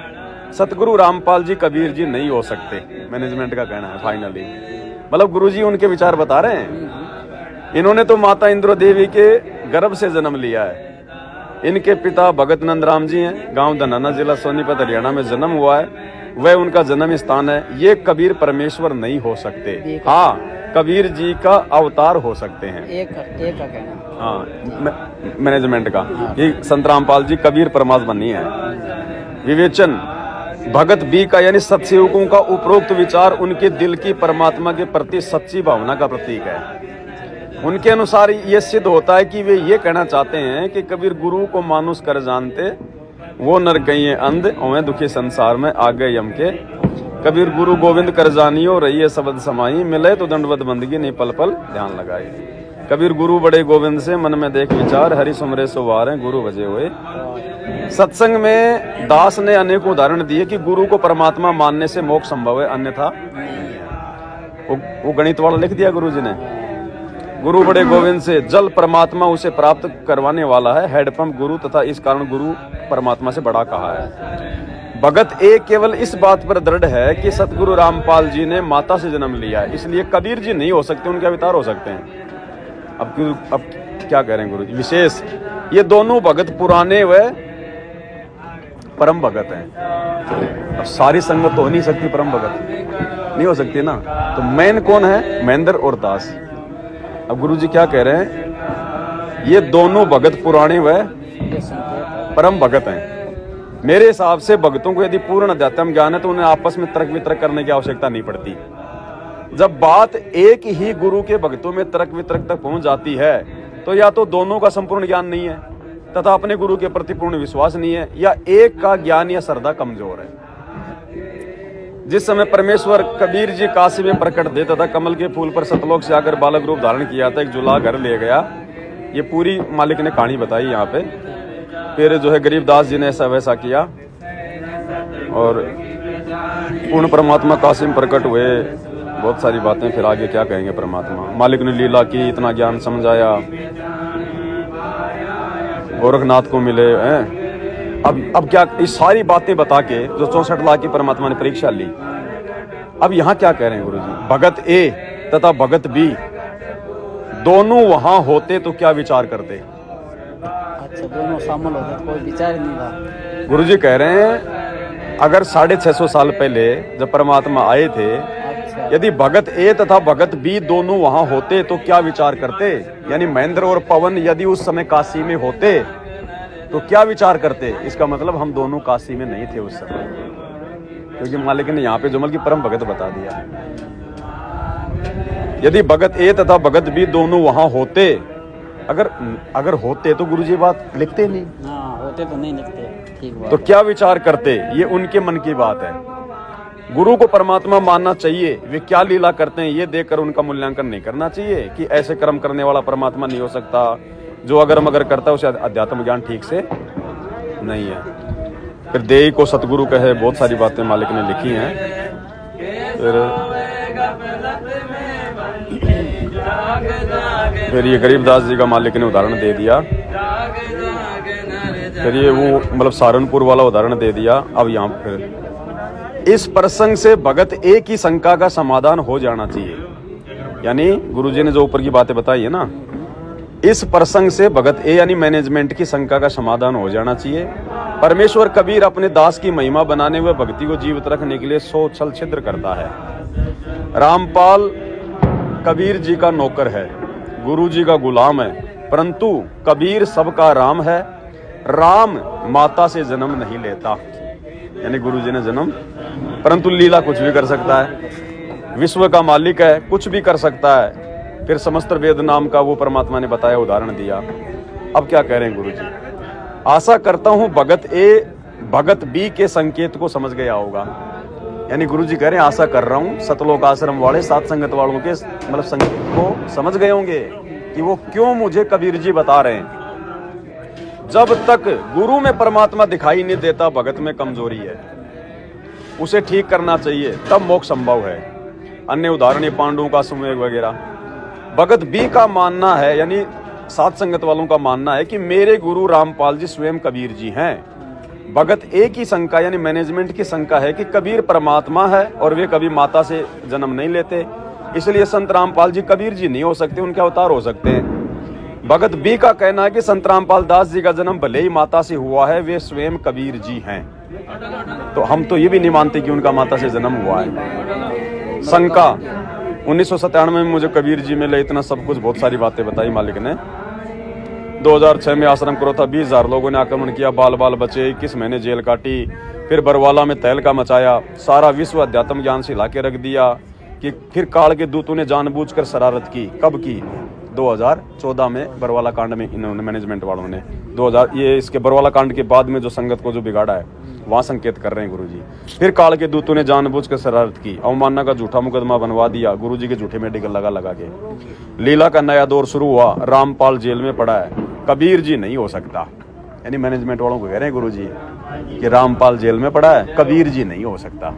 सतगुरु रामपाल जी कबीर जी नहीं हो सकते। मैनेजमेंट का कहना है फाइनली, मतलब गुरुजी उनके विचार बता रहे हैं। इन्होंने तो माता इंद्रो देवी के गर्भ से जन्म लिया है। इनके पिता भगत नंद राम जी हैं, गांव धनाना जिला सोनीपत हरियाणा में जन्म हुआ है, वह उनका जन्म स्थान है। ये कबीर परमेश्वर नहीं हो सकते, हाँ कबीर जी का अवतार हो सकते हैं। एक का कहना, हाँ मैनेजमेंट का कि संत रामपाल जी कबीर परमात्मा नहीं है। विवेचन, भगत बी का यानी सत्सेवकों का उपरोक्त विचार उनके दिल की परमात्मा के प्रति सच्ची भावना का प्रतीक है। उनके अनुसार ये सिद्ध होता है कि वे ये कहना चाहते हैं कि कबीर गुरु को मानुष कर जानते, वो नर कहिए अंध ओए दुखी संसार में आ गए यम के। कबीर गुरु गोविंद कर जानियो रहिए शब्द समाई, मिले तो दंडवत बंदगी नहीं पल पल ध्यान लगाई। कबीर गुरु बड़े गोविंद से मन में देख विचार, हरि सुमरे सुवार हैं गुरु बजे हुए। सत्संग में दास ने अनेक उदाहरण दिए कि गुरु को परमात्मा मानने से मोक्ष संभव है, अन्यथा वो गणित वाला लिख दिया गुरु जी ने। गुरु बड़े गोविंद से जल परमात्मा उसे प्राप्त करवाने वाला है, हैंडपंप गुरु तथा इस कारण गुरु परमात्मा से बड़ा कहा है। भगत ए केवल इस बात पर दृढ़ है कि सतगुरु रामपाल जी ने माता से जन्म लिया है, इसलिए कबीर जी नहीं हो सकते, उनके अवतार हो सकते हैं। अब क्या कह रहे हैं गुरु जी? विशेष ये दोनों भगत पुराने व परम भगत हैं। अब सारी संगत तो हो नहीं सकती, परम भगत नहीं हो सकती ना। तो मेन कौन है? महेंद्र और दास। अब गुरु जी क्या कह रहे हैं? ये दोनों भगत पुराने व परम भगत हैं। मेरे हिसाब से भक्तों को यदि पूर्ण अध्यात्म ज्ञान है तो उन्हें आपस में तर्क वितर्क करने की आवश्यकता नहीं पड़ती। जब बात एक ही गुरु के भक्तों में तर्क वितर्क तक पहुंच जाती है तो या तो दोनों का संपूर्ण ज्ञान नहीं है तथा अपने गुरु के प्रति पूर्ण विश्वास नहीं है, या एक का ज्ञान या श्रद्धा कमजोर है। जिस समय परमेश्वर कबीर जी काशी में प्रकट थे तथा कमल के फूल पर सतलोक से आकर बालक रूप धारण किया था, एक जुला घर ले गया। ये पूरी मालिक ने कहानी बताई यहाँ पे। फिर जो है गरीबदास जी ने ऐसा वैसा किया और पूर्ण परमात्मा काशी में प्रकट हुए। बहुत सारी बातें, फिर आगे क्या कहेंगे परमात्मा। मालिक ने लीला की, इतना ज्ञान समझाया, गोरखनाथ को मिले हैं। अब क्या ये सारी बातें बता के जो 64 लाख की परमात्मा ने परीक्षा ली। अब यहाँ क्या कह रहे हैं गुरु जी? भगत ए तथा भगत बी दोनों वहां होते तो क्या विचार करते? अच्छा, दोनों शामिल होते तो कोई विचार ही नहीं था। गुरु जी कह रहे हैं अगर 650 साल पहले जब परमात्मा आए थे, यदि भगत ए तथा भगत बी दोनों वहां होते तो क्या विचार करते? यानी महेंद्र और पवन यदि उस समय काशी में होते तो क्या विचार करते? इसका मतलब हम दोनों काशी में नहीं थे उस समय, क्योंकि मालिक ने यहाँ पे जुमल की परम भगत बता दिया। यदि भगत ए तथा भगत बी दोनों वहां होते, अगर होते तो गुरु जी बात लिखते नहीं। हाँ, होते तो नहीं लिखते। ठीक बात। तो क्या विचार करते? ये उनके मन की बात है। गुरु को परमात्मा मानना चाहिए, वे क्या लीला करते हैं ये देखकर उनका मूल्यांकन नहीं करना चाहिए कि ऐसे कर्म करने वाला परमात्मा नहीं हो सकता, जो अगर मगर करता है उसे अध्यात्म ज्ञान ठीक से नहीं है। फिर देई को सतगुरु कहे, बहुत सारी बातें मालिक ने लिखी हैं। फिर ये गरीबदास जी का मालिक ने उदाहरण दे दिया। फिर ये वो मतलब सहारनपुर वाला उदाहरण दे दिया। अब यहाँ फिर इस प्रसंग से भगत ए की शंका का समाधान हो जाना चाहिए। यानी गुरुजी ने जो ऊपर की बातें बताई है ना, इस प्रसंग से भगत ए यानी मैनेजमेंट की शंका का समाधान हो जाना चाहिए। परमेश्वर कबीर अपने दास की महिमा बनाने व भक्ति को जीवित रखने के लिए 100 छल छिद्र करता है। रामपाल कबीर जी का नौकर है, गुरु जी का गुलाम है, परंतु कबीर सबका राम है। राम माता से जन्म नहीं लेता, यानी गुरु जी ने जन्म, परंतु लीला कुछ भी कर सकता है। विश्व का मालिक है, कुछ भी कर सकता है। फिर समस्त वेद नाम का वो परमात्मा ने बताया, उदाहरण दिया। अब क्या कह रहे हैं गुरु जी? आशा करता हूं भगत ए भगत बी के संकेत को समझ गया होगा। यानी गुरु जी कह रहे हैं आशा कर रहा हूं सतलोक आश्रम वाले सात संगत वालों के मतलब संकेत को समझ गए होंगे कि वो क्यों मुझे कबीर जी बता रहे हैं। जब तक गुरु में परमात्मा दिखाई नहीं देता, भगत में कमजोरी है, उसे ठीक करना चाहिए, तब मोक्ष संभव है। अन्य उदाहरण ये पांडवों का सुमेघ वगैरह। भगत बी का मानना है, यानी सात संगत वालों का मानना है कि मेरे गुरु रामपाल जी स्वयं कबीर जी हैं। भगत ए की शंका यानी मैनेजमेंट की शंका है कि कबीर परमात्मा है और वे कभी माता से जन्म नहीं लेते, इसलिए संत रामपाल जी कबीर जी नहीं हो सकते, उनके अवतार हो सकते हैं। भगत बी का कहना है कि संत रामपाल दास जी का जन्म भले ही माता से हुआ है, वे स्वयं कबीर जी हैं। तो हम तो ये भी नहीं मानते कि उनका माता से जन्म हुआ है। शंका 1997 में मुझे कबीर जी मिले, इतना सब कुछ, बहुत सारी बातें बताई मालिक ने। 2006 में आश्रम करो था, 20,000 लोगों ने आक्रमण किया, बाल बाल बचे, 21 महीने जेल काटी, फिर बरवाला में तहलका मचाया, सारा विश्व अध्यात्म ज्ञान से हिला के रख दिया। कि फिर काल के दूतों ने जानबूझकर शरारत की। कब की? 2014 में बरवाला कांड में इन्होंने मैनेजमेंट वालों ने 2000 ये इसके बरवाला कांड के बाद में जो संगत को जो बिगाड़ा है वहां संकेत कर रहे हैं गुरुजी। फिर काल के दूतों ने जानबूझकर शरारत की, अवमानना का झूठा मुकदमा बनवा दिया, गुरुजी के झूठे मेडिकल लगा के। लीला का नया दौर शुरू हुआ, रामपाल जेल में पड़ा है, कबीर जी नहीं हो सकता। यानी मैनेजमेंट वालों को कह रहे हैं गुरुजी कि रामपाल जेल में पड़ा है, कबीर जी नहीं हो सकता।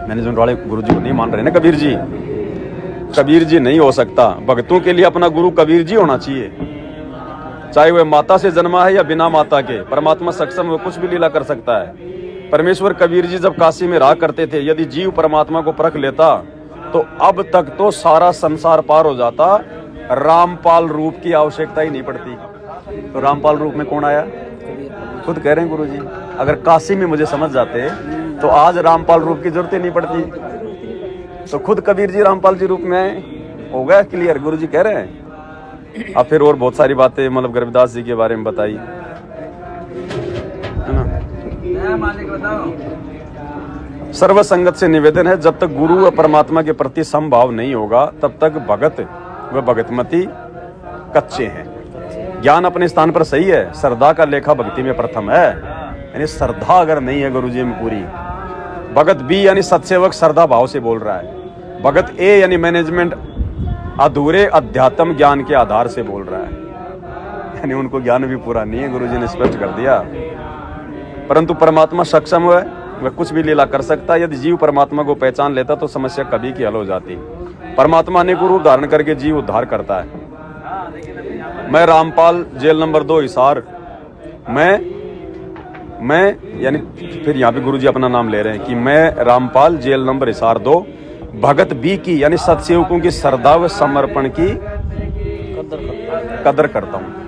मैनेजमेंट वाले गुरुजी को नहीं मान रहे ना, कबीर जी नहीं हो सकता। भक्तों के लिए अपना गुरु कबीर जी होना चाहिए। चाहे वह माता से जन्मा है या बिना माता के, परमात्मा सक्षम वो कुछ भी लीला कर सकता है। परमेश्वर कबीर जी जब काशी में रहा करते थे, यदि जीव परमात्मा को परख लेता तो अब तक तो सारा संसार पार हो जाता, रामपाल रूप की आवश्यकता ही नहीं पड़ती। तो रामपाल रूप में कौन आया? खुद कह रहे हैं गुरु जी, अगर काशी में मुझे समझ जाते तो आज रामपाल रूप की जरूरत ही नहीं पड़ती। तो खुद कबीर जी रामपाल जी रूप में आए, हो गया क्लियर, गुरु जी कह रहे हैं। अब फिर और बहुत सारी बातें मतलब गरीबदास जी के बारे में बताई, है ना। सर्व संगत से निवेदन है, जब तक गुरु व परमात्मा के प्रति समभाव नहीं होगा तब तक भगत व भगतमती कच्चे हैं। ज्ञान अपने स्थान पर सही है, श्रद्धा का लेखा भक्ति में प्रथम है। यानी श्रद्धा अगर नहीं है गुरु जी में पूरी, भगत बी यानी सत्सेवक श्रद्धा भाव से बोल रहा है, भगत ए यानी मैनेजमेंट अधूरे अध्यात्म ज्ञान के आधार से बोल रहा है, यानी उनको ज्ञान भी पूरा नहीं है, गुरु जी ने स्पष्ट कर दिया। परंतु परमात्मा सक्षम है, वह कुछ भी लीला कर सकता है। यदि जीव परमात्मा को पहचान लेता तो समस्या कभी की हल हो जाती। परमात्मा ने गुरु धारण करके जीव उद्धार करता है। मैं रामपाल, जेल नंबर 2 हिसार। मैं यानी फिर यहाँ पे गुरु जी अपना नाम ले रहे हैं कि मैं रामपाल, जेल नंबर हिसार 2, भगत बी की यानी सत्सेवकों की श्रद्धा व समर्पण की कदर करता हूँ।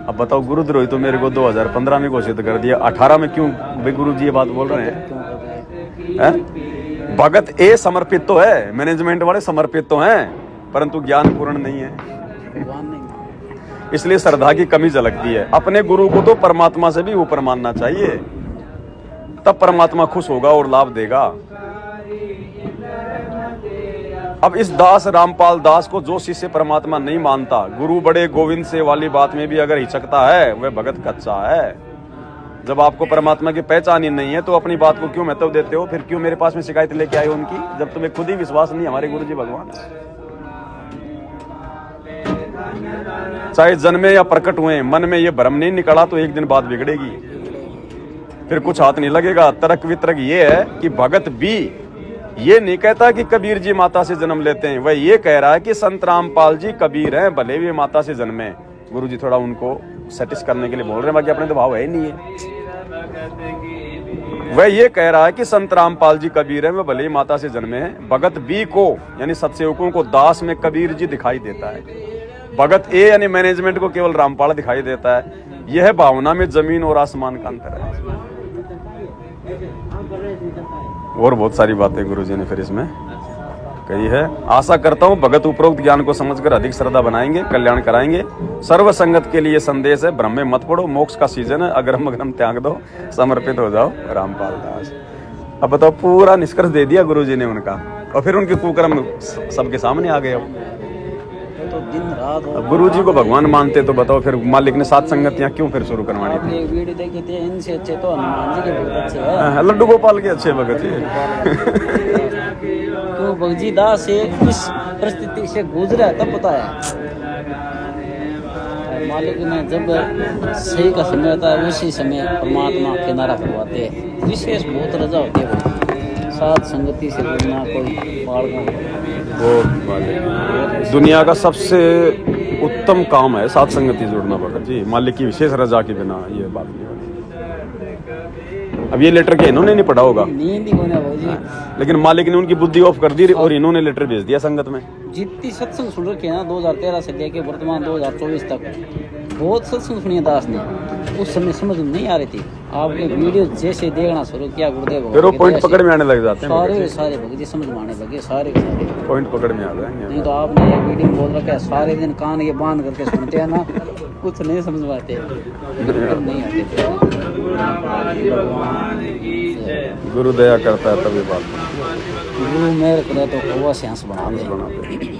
अब बताओ, गुरुद्रोही तो मेरे को 2015 में घोषित कर दिया, 18 में क्यों भाई गुरु जी ये बात बोल रहे हैं? भगत ए समर्पित तो है, मैनेजमेंट वाले समर्पित तो हैं, परंतु ज्ञान पूर्ण नहीं है, इसलिए श्रद्धा की कमी झलकती है। अपने गुरु को तो परमात्मा से भी ऊपर मानना चाहिए, तब परमात्मा खुश होगा और लाभ देगा। अब इस दास रामपाल दास को जो शिष्य परमात्मा नहीं मानता, गुरु बड़े गोविंद से वाली बात में भी अगर हिचकता है, वह भगत कच्चा है। जब आपको परमात्मा की पहचान ही नहीं है तो अपनी बात को क्यों महत्व देते हो? फिर क्यों मेरे पास में शिकायत लेके आए उनकी, जब तुम्हें खुद ही विश्वास नहीं हमारे गुरु जी भगवान है। चाहे जन्मे या प्रकट हुए, मन में ये भ्रम नहीं निकला तो एक दिन बात बिगड़ेगी, फिर कुछ हाथ नहीं लगेगा। तर्क वितर्क ये है कि भगत भी ये नहीं कहता कि कबीर जी माता से जन्म लेते हैं, वह ये कह रहा है कि संत रामपाल जी कबीर हैं, भले भी माता से जन्मे। गुरु जी थोड़ा उनको सेटिस करने के लिए बोल रहे हैं, बाकी अपने तो भाव है ही नहीं है। वह ये कह रहा है कि संत रामपाल जी कबीर हैं, वह भले ही माता से जन्मे हैं। भगत बी को यानी सत्सेवकों को दास में कबीर जी दिखाई देता है, भगत ए यानी मैनेजमेंट को केवल रामपाल दिखाई देता है। यह भावना में जमीन और आसमान का अंतर है। और बहुत सारी बातें गुरुजी ने फिर इसमें कही है। आशा करता हूँ भगत उपरोक्त ज्ञान को समझकर अधिक श्रद्धा बनाएंगे, कल्याण कराएंगे। सर्व संगत के लिए संदेश है, भ्रम में मत पड़ो, मोक्ष का सीजन है, अगरम अगरम त्याग दो, समर्पित हो जाओ। रामपाल दास। अब बताओ, पूरा निष्कर्ष दे दिया गुरुजी ने उनका, और फिर उनके कुकर्म सबके सामने आ गए। तो दिन रात अब गुरु जी को भगवान मानते तो बताओ फिर मालिक ने सात संगतियां क्यों फिर शुरू करवानी थी? एक वीडियो देखी थी, इनसे अच्छे तो हनुमान जी के बहुत अच्छे हैं। लड्डू गोपाल के अच्छे भगत जी। तो भगजी दास से इस परिस्थिति से गुजरा तब पता है मालिक ने जब सही का समय होता है उसी समय परमात्मा किनारा करवाते हैं। विशेष बहुत रजा होती है, साथ संगति से जुड़ना कोई वो दुनिया का सबसे उत्तम काम है, साथ संगति जुड़ना भगत जी। मालिक की विशेष रजा के बिना ये बात नहीं होती। अब ये लेटर के इन्होंने नहीं पढ़ा होगा, नींद ही होना भाजी, लेकिन मालिक ने उनकी बुद्धि ऑफ कर दी और इन्होंने लेटर भेज दिया संगत में। जितनी सत्संग सुन रखी है ना 2013 से लेके वर्तमान 2024 तक, बहुत सत्संग सुनी दास ने। उस समय समझ नहीं आ रही थी, आपने वीडियो जैसे देखना शुरू किया गुरुदेव, फिर वो पॉइंट पकड़ में आने लग जाते हैं, सारे भगत जी समझ में आने लगे, सारे पॉइंट पकड़ में आ जाएंगे। नहीं तो आपने ये वीडियो बोल रखा है, सारे दिन कान ये बांध करके सुनते हैं ना, कुछ नहीं समझ पाते, नहीं आते थे। गुरु दया करता है तभी बात, गुरु मेहर करे तो कौवा से हंस बना दे।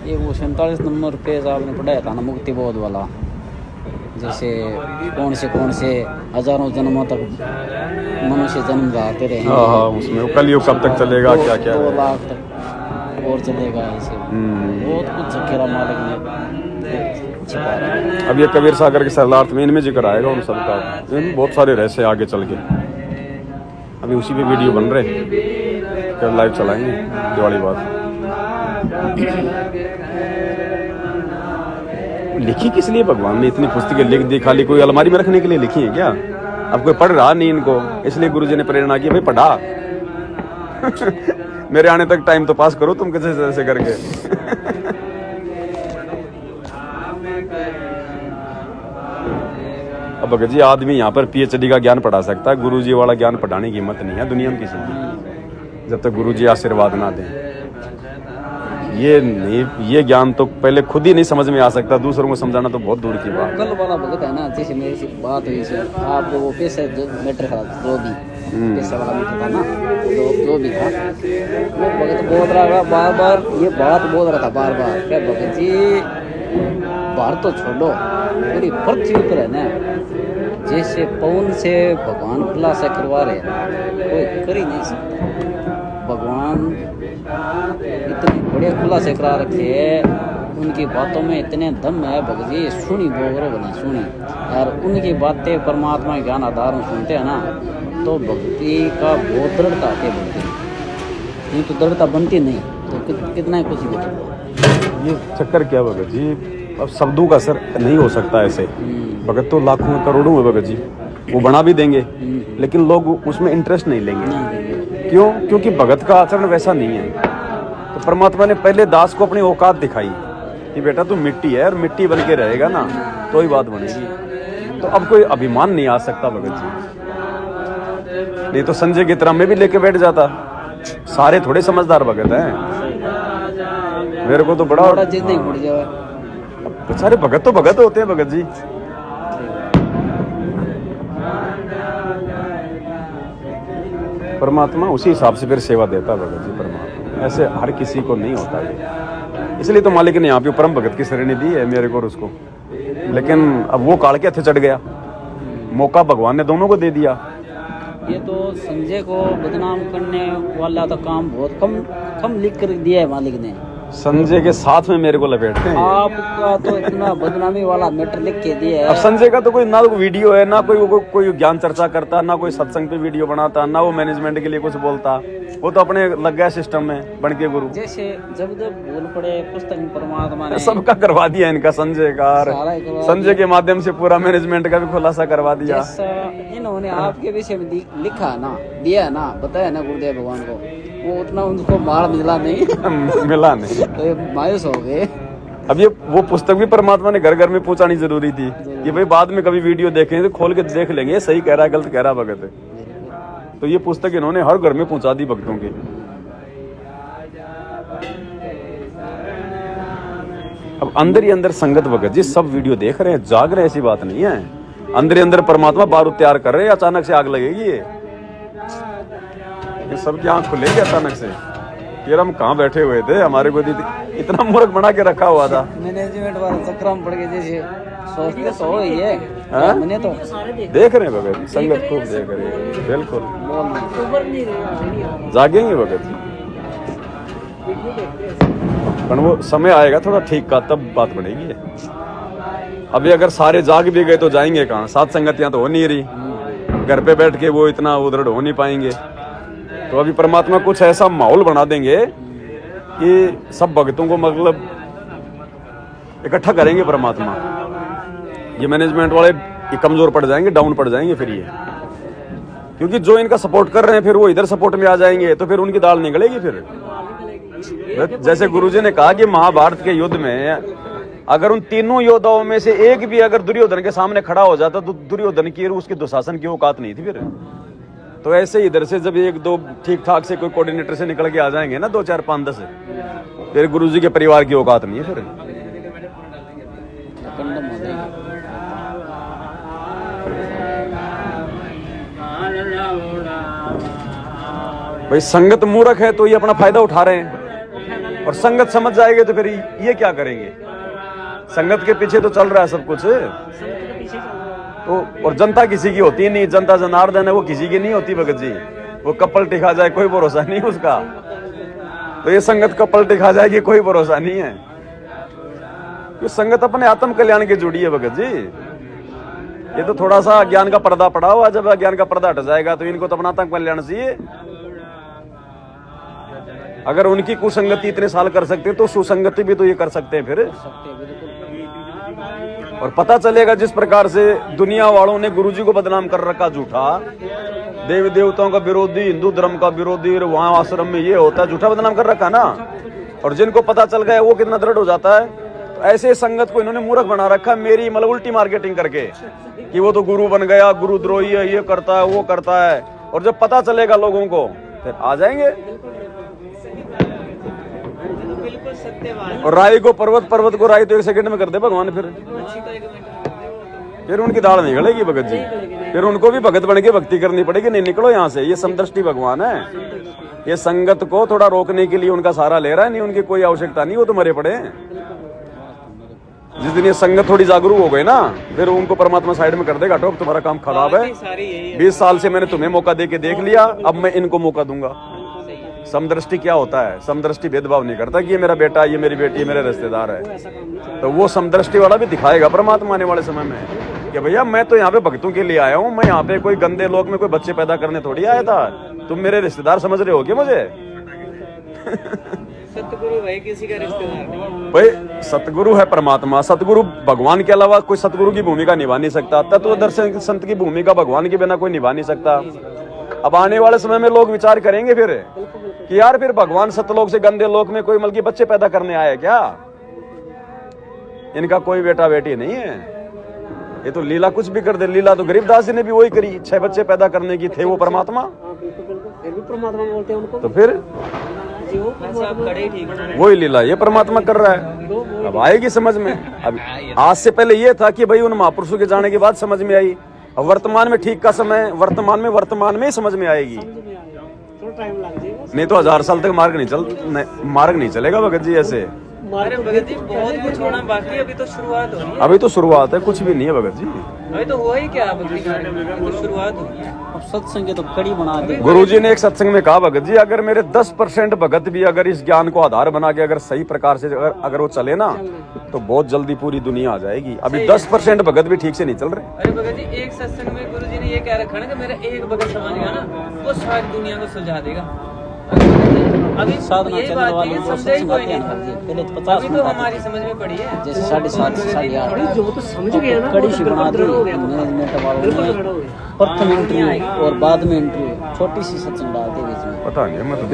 ये वो 47 नंबर पेज आपने पढ़ाया था ना, मुक्ति बोध वाला, जैसे कौन से हजारों जन्मों तक मनुष्य जन्म रहते रहे। हाँ, उसमें कलयुग कब तक चलेगा, क्या क्या 2 लाख तक और चलेगा, ऐसे बहुत कुछ जखेरा मालिक ने छिपा रहा। अब ये कबीर सागर के सरलार्थ में इनमें जिक्र आएगा उन सबका, इनमें बहुत सारे रहस्य आगे चल के, अभी उसी पे वीडियो बन रहे। क्या लाइव चलाएंगे दिवाली बाद? लिखी किस लिए भगवान ने इतनी पुस्तकें लिख दी? खाली कोई अलमारी में रखने के लिए लिखी है क्या? अब कोई पढ़ रहा नहीं इनको, इसलिए गुरुजी ने प्रेरणा की भाई पढ़ा। मेरे आने तक टाइम तो पास करो तुम कैसे ऐसे करके। अब भगत जी आदमी यहाँ पर PhD का ज्ञान पढ़ा सकता है, गुरुजी वाला ज्ञान पढ़ाने की हिम्मत नहीं है दुनिया में किसी की, जब तक गुरुजी आशीर्वाद ना दें। ये ज्ञान तो पहले खुद ही नहीं समझ में आ सकता, दूसरों को समझाना तो बहुत दूर की बात। कल वाला भगत है ना, जैसे मेरी से बात हुई से आप वो पैसे जो मैटर था, जो भी पैसे वाला मैटर था ना, जो भी था वो भगत बोल रहा था बार बार, ये बात बोल रहा था बार बार, क्या भगत जी बाहर तो छोड़ो, पूरी पृथ्वी पर है ना, जैसे पवन से भगवान खुलासा करवा रहे कोई कर ही नहीं सकता। भगवान इतने बड़े खुलासे करा रखे है, उनकी बातों में इतने दम है भगत जी, सुनी बोगरो बना सुनी यार, उनकी बातें परमात्मा के ज्ञान आधार में सुनते हैं ना, तो भक्ति का बहुत दृढ़ता आती है भक्ति, नहीं तो दृढ़ता बनती नहीं, तो कितना ही कुछ भी। ये चक्कर क्या भगत जी, अब शब्दों का असर नहीं हो सकता ऐसे। भगत तो लाखों करोड़ों में भगत जी, वो बना भी देंगे लेकिन लोग उसमें इंटरेस्ट नहीं लेंगे। क्यों? क्योंकि भगत का आचरण वैसा नहीं है। तो परमात्मा ने पहले दास को अपनी औकात दिखाई कि बेटा तू मिट्टी है और मिट्टी बन के रहेगा ना तो ही बात बनेगी। तो अब कोई अभिमान नहीं आ सकता भगत जी, नहीं तो संजय की तरह मैं भी लेके बैठ जाता। सारे थोड़े समझदार भगत हैं, मेरे को तो बड़ा जिद पड़ जाए। तो सारे भगत तो भगत होते हैं भगत जी। परमात्मा उसी हिसाब से फिर सेवा देता है भगत जी। परमात्मा ऐसे हर किसी को नहीं होता है, इसलिए तो मालिक ने यहाँ पे परम भगत की श्रेणी दी है मेरे को और उसको। लेकिन अब वो काल के हथे चढ़ गया, मौका भगवान ने दोनों को दे दिया। ये तो संजय को बदनाम करने वाला तो काम बहुत कम लिख कर दिया है मालिक ने। संजय के साथ में मेरे को लपेटते हैं। आपका तो इतना बदनामी वाला मैटर लिख के दिया है। अब संजय का तो कोई ना वीडियो है, ना कोई ज्ञान चर्चा करता, ना कोई सत्संग पे वीडियो बनाता, ना वो मैनेजमेंट के लिए कुछ बोलता। वो तो अपने लग गया सिस्टम में बन के गुरु। जैसे जब बोल पड़े पुस्तक में परमात्मा ने सबका करवा दिया इनका, संजय का। संजय के माध्यम से पूरा मैनेजमेंट का भी खुलासा करवा दिया। जैसा इन्होंने आपके विषय में लिखा ना, दिया ना, बताया ना गुरुदेव भगवान को, वो उतना उनको मार मिला नहीं। मिला नहीं तो ये मायूस हो गए। अब ये वो पुस्तक भी परमात्मा ने घर घर में पहुंचानी जरूरी थी कि भाई बाद में कभी वीडियो देखें तो खोल के देख लेंगे सही कह रहा है गलत कह रहा भगत। तो ये पुस्तक इन्होंने हर घर में पहुंचा दी भक्तों के। अब अंदर ही अंदर संगत भगत जी सब वीडियो देख रहे हैं, जाग रहे हैं, ऐसी बात नहीं है। अंदर ही अंदर परमात्मा बारूद तैयार कर रहे हैं, अचानक से आग लगेगी। ये सबकी आंख खुलेगी अचानक से। यार हम कहाँ बैठे हुए थे, हमारे को इतना मूर्ख बना के रखा हुआ था। मैनेजमेंट वाला चक्कर में पड़ गए, जैसे सोचते तो ही है। मैंने तो देख रहे हैं भगत, संगत खूब देख रहे हैं, बिल्कुल जागेंगे भगत जी। पर वो समय आएगा थोड़ा ठीक का, तब बात बढ़ेगी। अभी अगर सारे जाग भी गए तो जाएंगे कहाँ? सात संगतियां तो हो नहीं रही, घर पे बैठ के वो इतना उदृढ़ हो नहीं पाएंगे। तो अभी परमात्मा कुछ ऐसा माहौल बना देंगे कि सब भक्तों को मतलब इकट्ठा करेंगे परमात्मा। ये मैनेजमेंट वाले ये कमजोर पड़ जाएंगे, डाउन पड़ जाएंगे फिर ये, क्योंकि जो इनका सपोर्ट कर रहे हैं फिर वो इधर सपोर्ट में आ जाएंगे, तो फिर उनकी दाल निकलेगी। फिर जैसे गुरुजी ने कहा कि महाभारत के युद्ध में अगर उन तीनों योद्धाओं में से एक भी अगर दुर्योधन के सामने खड़ा हो जाता तो दुर्योधन की उसके दुशासन की औकात नहीं थी। फिर तो ऐसे इधर से जब एक दो ठीक ठाक से कोई कोऑर्डिनेटर से निकल के आ जाएंगे ना, 2 4 5 10, फिर गुरुजी के परिवार की औकात नहीं है। फिर भाई संगत मूर्ख है तो ये अपना फायदा उठा रहे हैं, और संगत समझ जाएंगे तो फिर ये क्या करेंगे? संगत के पीछे तो चल रहा है सब कुछ। तो और जनता किसी की होती नहीं, जनता जनार्दन है, वो किसी की नहीं होती भगत जी। वो कपल टिका जाए कोई भरोसा नहीं उसका। तो ये संगत कपल टिका जाएगी कोई भरोसा नहीं है। ये संगत अपने आत्म कल्याण की जुड़ी है भगत जी। ये तो थोड़ा सा ज्ञान का पर्दा पड़ा हुआ, जब ज्ञान का पर्दा हट जाएगा तो इनको तो अपना आत्म कल्याण चाहिए। अगर उनकी कुसंगति इतने साल कर सकते हैं तो सुसंगति भी तो ये कर सकते हैं फिर। और पता चलेगा जिस प्रकार से दुनिया वालों ने गुरुजी को बदनाम कर रखा झूठा, देवी देवताओं का विरोधी, हिंदू धर्म का विरोधी, और वहां आश्रम में ये होता है, झूठा बदनाम कर रखा ना। और जिनको पता चल गया वो कितना दृढ़ हो जाता है। तो ऐसे संगत को इन्होंने मूर्ख बना रखा, मेरी मतलब उल्टी मार्केटिंग करके कि वो तो गुरु बन गया, गुरुद्रोही है, ये करता है, वो करता है। और जब पता चलेगा लोगों को फिर आ जाएंगे। और राई को पर्वत, पर्वत को राई तो 1 सेकंड में कर दे भगवान। फिर उनकी दाढ़ नहीं गलेगी भगत जी, फिर उनको भी भगत बन के भक्ति करनी पड़ेगी। नहीं निकलो यहाँ से, ये समदृष्टि भगवान है। ये संगत को थोड़ा रोकने के लिए उनका सहारा ले रहा है, नहीं उनकी कोई आवश्यकता नहीं, वो तो मरे पड़े हैं। जिस दिन ये संगत थोड़ी जागरूक हो गई ना, फिर उनको परमात्मा साइड में कर देगा, टॉप तुम्हारा काम खराब है, 20 साल से मैंने तुम्हें मौका दे के देख लिया, अब मैं इनको मौका दूंगा। समदृष्टि क्या होता है? समदृष्टि भेदभाव नहीं करता कि ये मेरा बेटा, ये मेरी बेटी, ये मेरे रिश्तेदार है। तो वो समदृष्टि वाला भी दिखाएगा परमात्मा आने वाले समय में कि भैया मैं तो यहाँ पे भक्तों के लिए आया हूँ, मैं यहाँ पे कोई गंदे लोग में कोई बच्चे पैदा करने थोड़ी आया था। तुम मेरे रिश्तेदार समझ रहे हो क्या मुझे? सतगुरु भाई किसी का रिश्तेदार नहीं है भाई, सतगुरु है परमात्मा। सतगुरु भगवान के अलावा कोई सतगुरु की भूमिका निभा नहीं सकता। तत्वदर्शन संत की भूमिका भगवान के बिना कोई निभा नहीं सकता। अब आने वाले समय में लोग विचार करेंगे फिर कि यार फिर भगवान सतलोक से गंदे लोक में कोई मतलब बच्चे पैदा करने आए क्या? इनका कोई बेटा बेटी नहीं है, ये तो लीला कुछ भी कर दे। लीला तो गरीबदास जी ने भी वही करी, 6 बच्चे पैदा करने की, थे वो परमात्मा। फिर भी परमात्मा बोलते हैं उनको। तो फिर वही लीला ये परमात्मा कर रहा है। अब आएगी समझ में। अब आज से पहले ये था कि भाई उन महापुरुषों के जाने के बाद समझ में आई। अब वर्तमान में ठीक का समय, वर्तमान में ही समझ में आएगी। नहीं तो 1000 साल तक मार्ग नहीं चलेगा भगत जी ऐसे। भगत जी बहुत कुछ होना बाकी है, अभी तो शुरुआत हो रही है। अभी तो शुरुआत है, कुछ भी नहीं है भगत जी। अभी तो हुआ ही क्या, तो शुरुआत हुई है। अब सत्संग तो कड़ी बना दी। गुरुजी ने एक सत्संग में कहा भगत जी, अगर मेरे 10% भगत भी अगर इस ज्ञान को आधार बना के अगर सही प्रकार से अगर वो चले ना, तो बहुत जल्दी पूरी दुनिया आ जाएगी। अभी 10% भगत भी ठीक से नहीं चल रहे। अरे भगत जी, एक सत्संग में गुरुजी ने ये कह रखा ना कि मेरा एक भगत समझ गया ना, वो सारी दुनिया को सुलझा देगा। अभी साधना चलने वाले को सत्संग आते हैं पहले तो 50 मिनट, तो हमारी समझ में पड़ी है जैसे 7:30 से 8:30 जो तो समझ गए ना, कड़ी सी बना दी मैनेजमेंट वालों ने। प्रथम इंटरव्यू और बाद में इंटरव्यू, छोटी सी सत्संग डालते बीच में। पता नहीं, मैं तो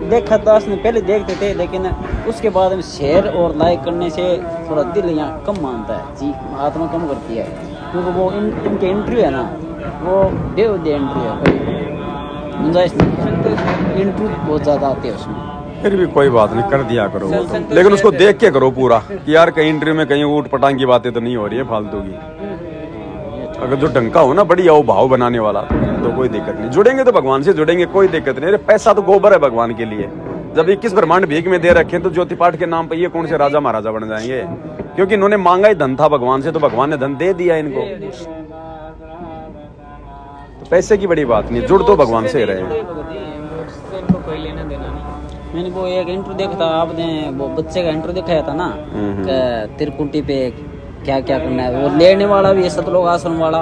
देखा 10 ने पहले देखते थे, लेकिन उसके बाद में शेयर और लाइक करने से थोड़ा दिल यहाँ कम मानता है जी, आत्मा कम करती है। क्योंकि वो इनके इंटरव्यू है ना, वो बेहद इंटरव्यू है, गुंजाइश नहीं, इंटरव्यू बहुत ज्यादा आते हैं उसमें। फिर भी कोई बात नहीं, कर दिया करो, लेकिन उसको देख के करो पूरा कि यार कहीं इंटरव्यू में कहीं ऊट पटांग की बातें तो नहीं हो रही है फालतू की। अगर जो ढंका हो ना, बढ़िया हो, भाव बनाने वाला, तो कोई दिक्कत नहीं। जुड़ेंगे तो भगवान से जुड़ेंगे, कोई दिक्कत नहीं। अरे पैसा तो गोबर है भगवान के लिए। जब 21 ब्रह्मांड भीख में दे रखे तो ज्योति पाठ के नाम पे ये कौन से राजा महाराजा बन जाएंगे? क्योंकि इन्होंने मांगा ही धन था भगवान से, तो भगवान ने धन दे दिया इनको। तो पैसे की बड़ी बात नहीं, जुड़ तो भगवान से रहे। मैंने वो एक इंटरव्यू देखा था, आपने वो बच्चे का इंटरव्यू दिखाया था ना, त्रिकुटी पे क्या क्या करना है। वो लेने वाला भी है सतलोक आश्रम वाला,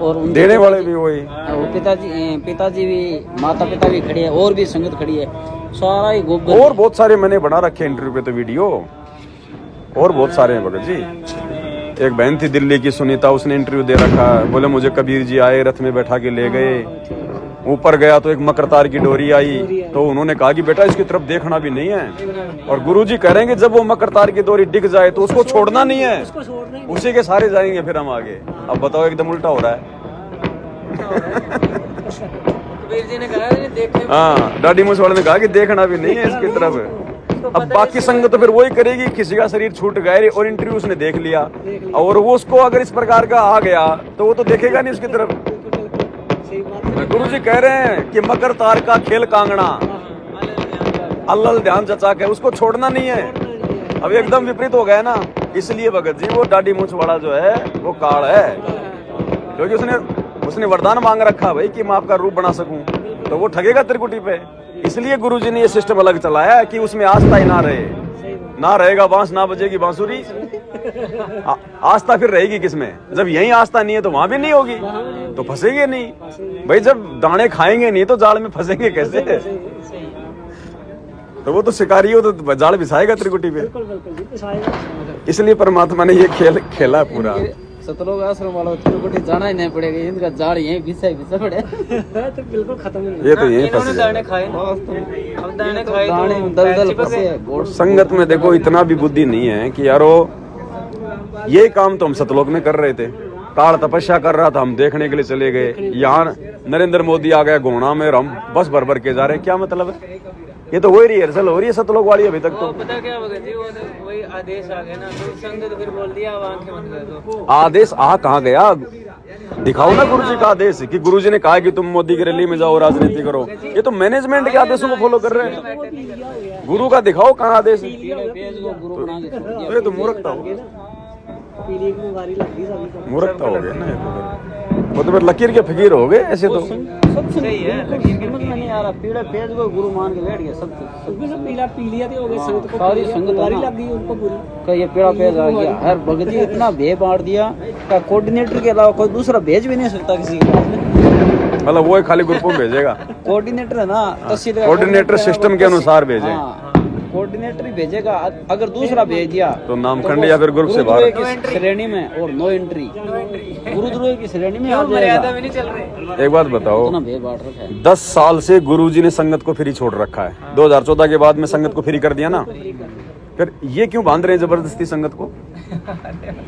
और देने वाले भी वही। वो पिताजी भी, माता पिता भी खड़ी है, और भी संगत खड़ी है, सारा ही गोबर। और बहुत सारे मैंने बना रखे इंटरव्यू पे तो वीडियो, और बहुत सारे हैं भगत जी। एक बहन थी दिल्ली की सुनीता, उसने इंटरव्यू दे रखा है। बोले मुझे कबीर जी आए, रथ में बैठा के ले गए, ऊपर गया तो एक मकरतार की डोरी आई, तो उन्होंने कहा कि बेटा इसकी तरफ देखना भी नहीं है। और गुरुजी करेंगे जब वो मकरतार की डोरी दिख जाए तो उसको छोड़ना नहीं है, उसी के सारे जाएंगे फिर हम आगे। अब बताओ, एकदम उल्टा हो रहा है। कबीर जी ने कहा, हाँ, दादी मूछ वाले ने कहा कि देखना भी नहीं है इसकी तरफ। अब बाकी संगत तो फिर वही करेगी, किसी का शरीर छूट गए और इंटरव्यू उसने देख लिया, और वो उसको अगर इस प्रकार का आ गया तो वो तो देखेगा नहीं उसकी तरफ। गुरुजी कह रहे हैं कि मकर तार का खेल कांगड़ा, अल्लल ध्यान जचा के उसको छोड़ना नहीं है। अब एकदम विपरीत हो गया ना, इसलिए भगत जी वो दाढ़ी मूछ वाला जो है वो काल है, क्योंकि उसने वरदान मांग रखा भाई कि मैं आपका रूप बना सकूं, तो वो ठगेगा त्रिकुटी पे। इसलिए गुरुजी ने ये सिस्टम अलग चलाया कि उसमें आस्था ही ना रहे, ना रहेगा बांस ना बजेगी बांसुरी। आस्था फिर रहेगी किसमें? जब यही आस्था नहीं है तो वहां भी नहीं होगी, तो फंसेंगे नहीं भाई। जब दाने खाएंगे नहीं तो जाल में फंसेंगे कैसे? तो वो तो शिकारी हो तो जाल बिछाएगा त्रिकुटी पे। बिल्कुल बिल्कुल जी, पिसाएगा। इसलिए परमात्मा ने ये खेल खेला पूरा। सतलोक आश्रम वालों तिरुपति जाना ही नहीं पड़ेगा, इनका जाल यहीं बिछा पड़े। तो बिल्कुल खत्म ही नहीं। ये तो यही फंस इन्होंने गया। दाने खाए ना, अब दाने खाए दाने तो दलदल पैर फंसे चिपक गोड़ संगत में देखो इतना भी बुद्धि नहीं है कि यारो ये काम तो हम सतलोक में कर रहे थे, काल तपस्या कर रहा था, हम देखने के लिए चले गए। यहाँ नरेंद्र मोदी आ गया घोड़ा में और हम बस भर भर के जा रहे हैं, क्या मतलब है? ये तो वही रिहर्सल हो रही है सतलोक वाली अभी तक वो तो। पता क्या भगत जी, वो तो वही आदेश आ गया ना, तो संग तो फिर बोल दिया अब आंखें बंद कर दो। आदेश आ कहाँ गया? दिखाओ ना गुरुजी का आदेश कि गुरुजी ने कहा कि तुम मोदी की रैली में जाओ, राजनीति करो। ये तो मैनेजमेंट के आदेशों को फॉलो कर रहे हैं। गुरु का दिखाओ कहाँ आदेश है? गुरु बना के छोड़ दिया। तो ये तो मूर्खता हो गई, पीली की बीमारी लग गई सभी को। मूर्खता हो गई ना ये तो फिर। वो तो फिर लकीर के फकीर हो गए ऐसे तो। सही है, लकीर के समझ में नहीं आ रहा, पीड़े पेज को गुरु मान के बैठ गया सब कुछ। उसमें सब पीला पीलिया हो गई, संगत को सारी पीलिया संगत बीमारी ना। लग गई उनको पूरी। का ये पेड़ा पेज आ गया, हर भगत जी इतना भे बांट दिया का कोऑर्डिनेटर के अलावा कोई दूसरा भेज भी नहीं सकता किसी के पास में। मतलब वो खाली ग्रुप में भेजेगा, कोऑर्डिनेटर है ना, तहसील का कोऑर्डिनेटर सिस्टम के अनुसार भेजे। हाँ, कोऑर्डिनेटर ही भेजेगा। अगर दूसरा भेज दिया तो नामखंड या फिर ग्रुप से बाहर। गुरुद्रोह की श्रेणी में और नो एंट्री, गुरुद्रोह की श्रेणी में आ मर्यादा जाएगा। भी नहीं चल रही। एक बात बताओ, इतना भे बांट रखा है। 10 साल से गुरुजी ने संगत को फ्री छोड़ रखा है। 2014 के बाद में संगत को फ्री कर दिया ना, फिर ये क्यों बांध रहे हैं जबरदस्ती संगत को?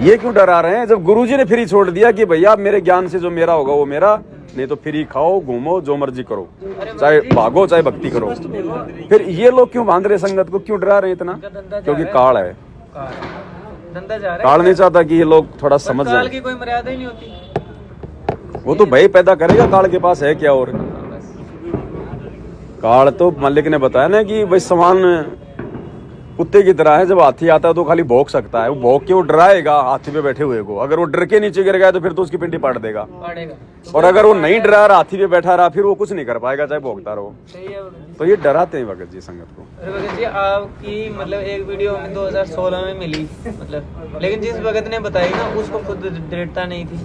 ये क्यों डरा रहे हैं जब गुरुजी ने फ्री छोड़ दिया कि भैया मेरे ज्ञान से जो मेरा होगा वो मेरा, नहीं तो फ्री खाओ घूमो जो मर्जी करो, चाहे भागो चाहे भक्ति करो। फिर ये लोग क्यों बांध रहे संगत को, क्यों डरा रहे इतना? क्योंकि काल है, धंधा जा रहा काल नहीं चाहता कि ये लोग थोड़ा समझ है, काल जाए। की कोई मर्यादा ही नहीं होती। वो तो भय पैदा करेगा, काल के पास है क्या? और काल तो मालिक ने बताया ना कि भाई समान कुत्ते की तरह है, जब हाथी आता है तो खाली भौंक सकता है, वो भौंक के वो डराएगा हाथी पे बैठे हुए को। अगर वो डर के नीचे गिर गया तो फिर तो उसकी पिंडी पाट देगा। पड़ेगा। और अगर वो नहीं डरा रहा, हाथी पे बैठा रहा, फिर वो कुछ नहीं कर पाएगा चाहे भौंकता रहो। सही है भगत जी। तो ये डराते हैं भगत जी संगत को। अरे भगत जी, आपकी मतलब एक वीडियो में 2016 में मिली, मतलब लेकिन जिस भगत ने बताई ना उसको खुद दृढ़ता नहीं थी,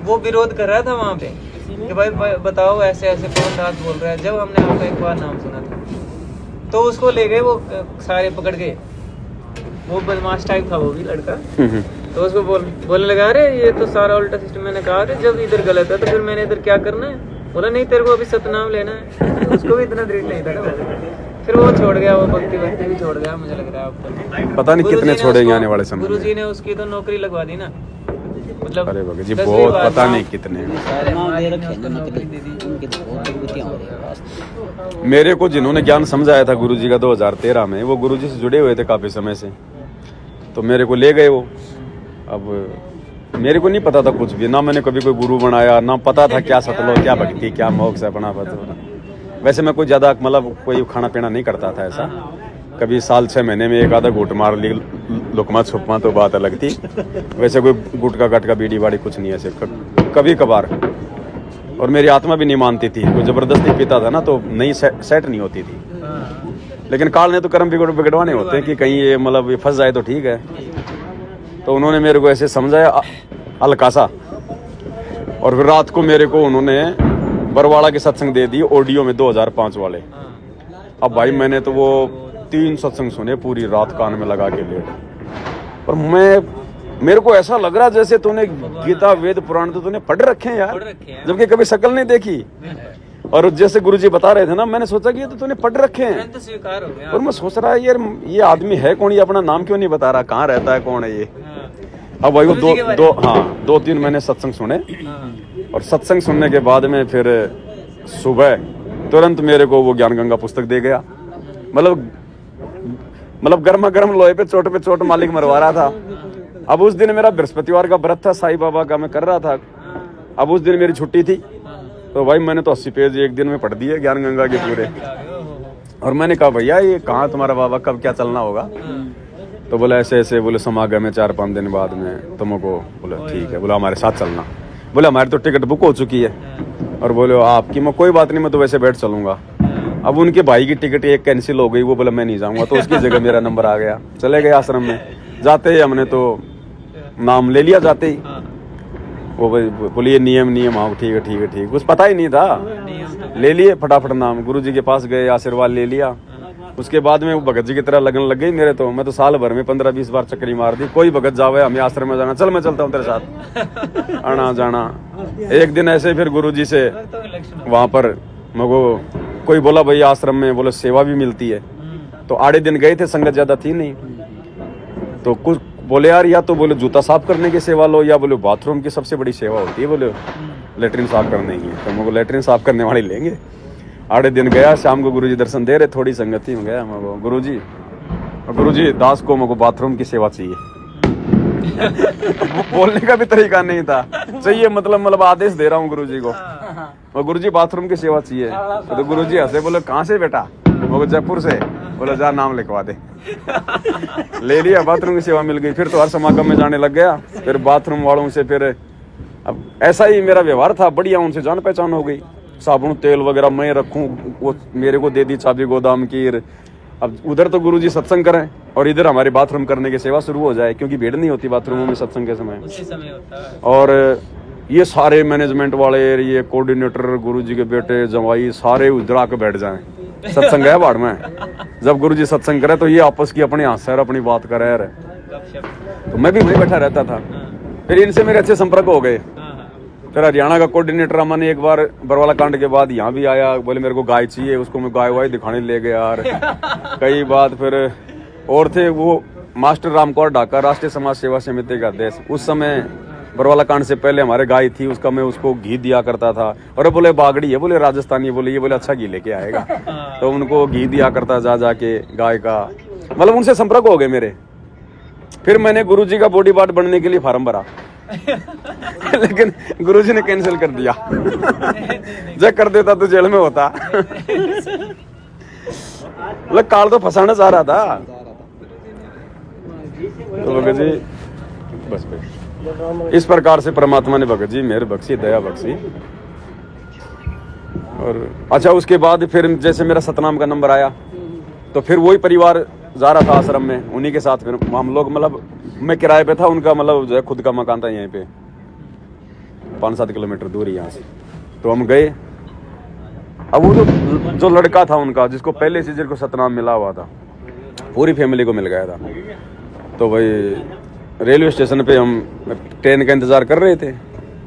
वो विरोध कर रहा था वहाँ पे कि भाई बताओ ऐसे ऐसे कौन बात बोल रहा है। जब हमने आपका एक बार नाम सुना था तो उसको ले गए, वो सारे पकड़ गए। वो बदमाश टाइप था वो भी लड़का, तो उसको बोलने लगा, अरे ये तो सारा उल्टा सिस्टम। मैंने कहा अरे जब इधर गलत है तो फिर मैंने इधर क्या करना है? बोला नहीं तेरे को अभी सतनाम लेना है। उसको भी इतना दृढ़ नहीं था ना, फिर वो छोड़ गया, वो भक्ति भी छोड़ गया। मुझे लग रहा है आपको पता नहीं कितने छोड़ेंगे आने वाले समय में। गुरुजी ने उसकी तो नौकरी लगवा दी ना, मतलब अरे भगत जी 10वीं बहुत बार पता नाम- नहीं कितने। नाम दे रखे हैं ना नकली, उनकी तो बहुत दुर्गतियां हो रही है वास्तव में। मेरे को जिन्होंने ज्ञान समझाया था गुरुजी का 2013 में, वो गुरुजी से जुड़े हुए थे काफी समय से, तो मेरे को ले गए वो। अब मेरे को नहीं पता था कुछ भी, ना मैंने कभी कोई गुरु बनाया, ना पता था क्या सतलोक, क्या भक्ति, क्या मोक्ष है, अपना पता। वैसे मैं कोई ज्यादा मतलब कोई खाना पीना नहीं करता था ऐसा, कभी साल 6 महीने में एक आधा घूट मार ली, लुकमा छुपमा तो बात अलग थी। वैसे कोई गुटका गटका बीड़ी बाड़ी कुछ नहीं, ऐसे कभी कभार। और मेरी आत्मा भी नहीं मानती थी, कोई जबरदस्ती पीता था ना तो नहीं सेट नहीं होती थी। लेकिन काल ने तो कर्म बिगड़वाने होते हैं कि कहीं ये मतलब ये फंस जाए तो ठीक है। तो उन्होंने मेरे को ऐसे समझाया अलकासा, और फिर रात को मेरे को उन्होंने बरवाड़ा के सत्संग दे दी ऑडियो में 2005 वाले। अब भाई मैंने तो वो 3 सत्संग सुने पूरी रात कान में लगा के लेट। और मेरे को ऐसा लग रहा जैसे तूने गीता वेद पुराण तो तूने पढ़ रखे हैं यार, जबकि कभी शक्ल नहीं देखी। और जैसे गुरुजी बता रहे थे ना, मैंने सोचा कि ये तो तूने पढ़ रखे हैं। तुरंत स्वीकार हो गया। और मैं सोच रहा यार ये आदमी है कौन, ये अपना नाम क्यों नहीं बता रहा, कहाँ रहता है, कौन है ये। अब भाई वो दो तीन मैंने सत्संग सुने, और सत्संग सुनने के बाद में फिर सुबह तुरंत मेरे को वो ज्ञान गंगा पुस्तक दे गया। मतलब गर्मा गर्म लोहे पे चोट मालिक मरवा रहा था। अब उस दिन मेरा बृहस्पतिवार का व्रत था, साईं बाबा का मैं कर रहा था। अब उस दिन मेरी छुट्टी थी, तो भाई मैंने तो 80 पेज एक दिन में पढ़ दिए ज्ञान गंगा के पूरे। और मैंने कहा भैया ये कहाँ तुम्हारा बाबा, कब क्या चलना होगा? तो बोला ऐसे ऐसे, बोले समागम है 4-5 दिन बाद में तुमको। बोला ठीक है, बोला हमारे साथ चलना। बोला हमारी तो टिकट बुक हो चुकी है। और बोले आपकी, मैं कोई बात नहीं, मैं तो वैसे बैठ चलूंगा। अब उनके भाई की टिकट एक कैंसिल हो गई, वो बोला मैं नहीं जाऊंगा, तो उसकी जगह मेरा नंबर आ गया। चले गए आश्रम में। जाते ही हमने तो नाम ले लिया, जाते ही वो बोलिए नियम। हाँ ठीक है, कुछ पता ही नहीं था, ले लिए फटाफट नाम। गुरुजी के पास गए, आशीर्वाद ले लिया। उसके बाद में वो भगत जी की तरह लगन लग गई मेरे। तो मैं तो साल भर में 15-20 बार चक्करी मार दी। कोई भगत जावे हमें आश्रम में जाना, चल मैं चलता हूँ तेरे साथ, आना जाना। एक दिन ऐसे फिर गुरुजी से वहाँ पर मगो कोई बोला भाई आश्रम में बोले सेवा भी मिलती है। तो आड़े दिन गए थे, संगत ज्यादा थी नहीं, तो कुछ बोले यार या तो बोले जूता साफ करने की सेवा लो या बोले बाथरूम की सबसे बड़ी सेवा होती है बोले लेटरिन साफ करने की। तो मुझे लेटरिन साफ करने वाले लेंगे। आड़े दिन गया, शाम को गुरुजी दर्शन दे रहे, थोड़ी संगति में गया मैं गुरुजी दास को मुझको बाथरूम की सेवा चाहिए। बोलने का भी तरीका नहीं था, चाहिए मतलब आदेश दे रहा हूँ गुरुजी को, और गुरुजी बाथरूम की सेवा चाहिए। तो गुरुजी हंसे, बोले कहाँ से बेटा? वो जयपुर से। बोले जा नाम लिखवा दे। ले लिया, बाथरूम की सेवा मिल गई। फिर तो हर समागम में जाने लग गया। फिर बाथरूम वालों से फिर अब ऐसा ही मेरा व्यवहार था, बढ़िया उनसे जान पहचान हो गई। साबुन तेल वगैरह मैं रखूं, वो मेरे को दे दी चाबी गोदाम की। अब उधर तो गुरुजी सत्संग करें और इधर हमारी बाथरूम करने की सेवा शुरू हो जाए, क्योंकि भीड़ नहीं होती बाथरूमों में सत्संग के समय। उसी समय होता है। और ये सारे मैनेजमेंट वाले, ये कोऑर्डिनेटर, गुरुजी के बेटे जमाई सारे उधर आके बैठ जाएं। सत्संग है बाढ़ में, जब गुरुजी सत्संग करे तो ये आपस की अपनी हंसर अपनी बात करे यार। तो मैं भी वहीं बैठा रहता था। फिर इनसे मेरे अच्छे संपर्क हो गए। फिर हरियाणा का कोऑर्डिनेटर अमन एक बार बरवाला कांड के बाद यहाँ भी आया, बोले मेरे को गाय चाहिए, उसको मैं गाय वाय दिखाने ले गया यार। कई बात फिर और थे वो मास्टर रामकौर ढाका, राष्ट्रीय समाज सेवा समिति का अध्यक्ष। उस समय बरवाला कांड से पहले हमारे गाय थी, उसका मैं उसको घी दिया करता था। और बोले बागड़ी है, बोले राजस्थानी, बोले ये बोले अच्छा घी लेके आएगा। तो उनको घी दिया करता जा जाके गाय का, मतलब उनसे संपर्क हो गए मेरे। फिर मैंने गुरुजी का बॉडी गार्ड बनने के लिए फार्म भरा। लेकिन गुरुजी ने कैंसिल कर दिया। जब कर देता तो जेल में होता। मतलब काल तो फंसाना चाह रहा था। तो भगत जी बस इस प्रकार से परमात्मा ने भगत जी मेहर बख्शी, दया बख्शी। और अच्छा उसके बाद फिर जैसे मेरा सतनाम का नंबर आया तो फिर वही परिवार जा रहा था आश्रम में, उन्हीं के साथ फिर हम लोग, मतलब मैं किराए पे था, उनका मतलब जो है खुद का मकान था यहीं पे 5-7 किलोमीटर दूर ही यहाँ से। तो हम गए। अब वो जो लड़का था उनका, जिसको पहले से जिसको सतनाम मिला हुआ था, पूरी फैमिली को मिल गया था। तो भाई रेलवे स्टेशन पे हम ट्रेन का इंतजार कर रहे थे।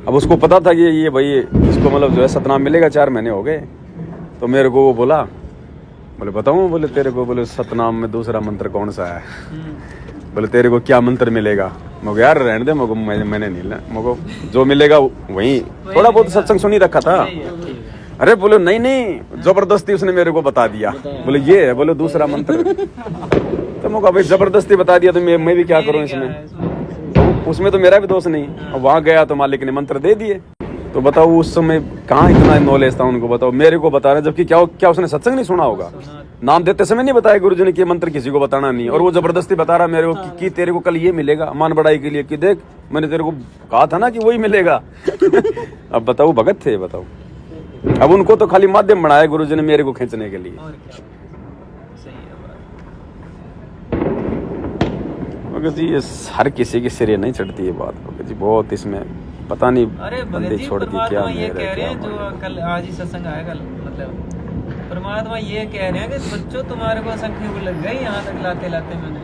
अब उसको पता था कि ये भाई इसको मतलब जो है सतनाम मिलेगा, 4 महीने हो गए। तो मेरे को वो बोला, बोले बताऊँ? बोले तेरे को, बोले सतनाम में दूसरा मंत्र कौन सा है? बोले तेरे को क्या मंत्र मिलेगा? मगर यार रहने दे, मगर मैंने नहीं लेना, मगर जो मिलेगा वही। थोड़ा बहुत सत्संग सुनी रखा था। अरे बोले नहीं, जबरदस्ती उसने मेरे को बता दिया। बोले ये है, बोले दूसरा मंत्र। तो मगर भाई जबरदस्ती बता दिया तो मैं भी क्या करूँ इसमें? उसमें तो मेरा भी दोष नहीं। अब वहाँ गया तो मालिक ने मंत्र दे दिए। तो बताओ उस समय कहाँ इतना नॉलेज था उनको, बताओ मेरे को बता रहे, जबकि क्या उसने सत्संग नहीं सुना होगा? नाम देते समय नहीं बताया गुरुजी ने कि मंत्र किसी को बताना नहीं, और वो जबरदस्ती बता रहा मेरे को कि तेरे को कल ये मिलेगा, मान बढ़ाई के लिए कि देख मैंने तेरे को कहा था ना कि वही मिलेगा। अब बताओ भगत थे, बताओ। अब उनको तो खाली माध्यम बनाया गुरुजी ने मेरे को खींचने के लिए। भगत जी ये हर किसी के सिरे नहीं चढ़ती है बात भगत जी, बहुत इसमें पता नहीं बंदे छोड़ के क्या ये कह रहे हैं, जो कल आज ही सत्संग आया कल, मतलब परमात्मा ये कह रहे हैं कि बच्चों तुम्हारे को संख्या लग गई यहाँ तक लाते मैंने।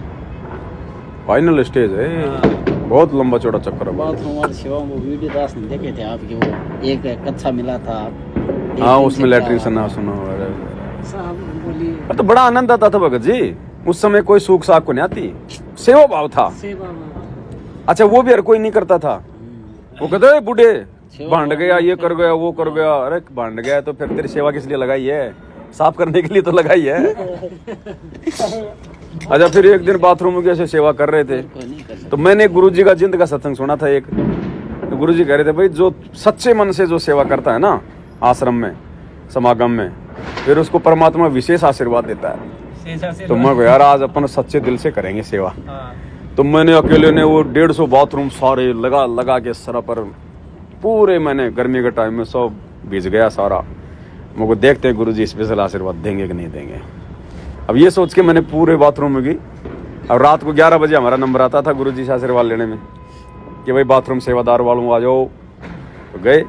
फाइनल स्टेज है, बहुत लंबा चौड़ा चक्कर है। बाथरूम वाली सेवाओं को वीडियो दास ने देखे थे आपकी, वो एक कच्चा मिला था। हाँ उसमें लैट्रिन सुना तो बड़ा आनंद आता था भगत जी। उस समय कोई सूख साख को नहीं आती, सेवा भाव था। अच्छा वो भी हर कोई नहीं करता था। वो कहते बूढ़े भांड गया, ये कर गया, वो कर गया। अरे भांड गया तो फिर तेरी सेवा किस लिए लगाई है? साफ करने के लिए तो लगाई है। अच्छा फिर एक दिन बाथरूम में ऐसे सेवा कर रहे थे तो मैंने गुरुजी का जिंद का सत्संग सुना था एक। तो गुरुजी कह रहे थे भाई जो सच्चे मन से जो सेवा करता है ना आश्रम में समागम में, फिर उसको परमात्मा विशेष आशीर्वाद देता है। तो मैं यार आज अपन सच्चे दिल से करेंगे सेवा। तो मैंने अकेले ने वो 150 बाथरूम सारे लगा के सरा पर पूरे, मैंने गर्मी के टाइम में सब भीज गया सारा। मुझको देखते हैं गुरुजी स्पेशल आशीर्वाद देंगे कि नहीं देंगे। अब ये सोच के मैंने पूरे बाथरूम में गई। अब रात को 11 बजे हमारा नंबर आता था गुरुजी से आशीर्वाद लेने में कि भाई बाथरूम सेवादार वालों आ जाओ। तो गए।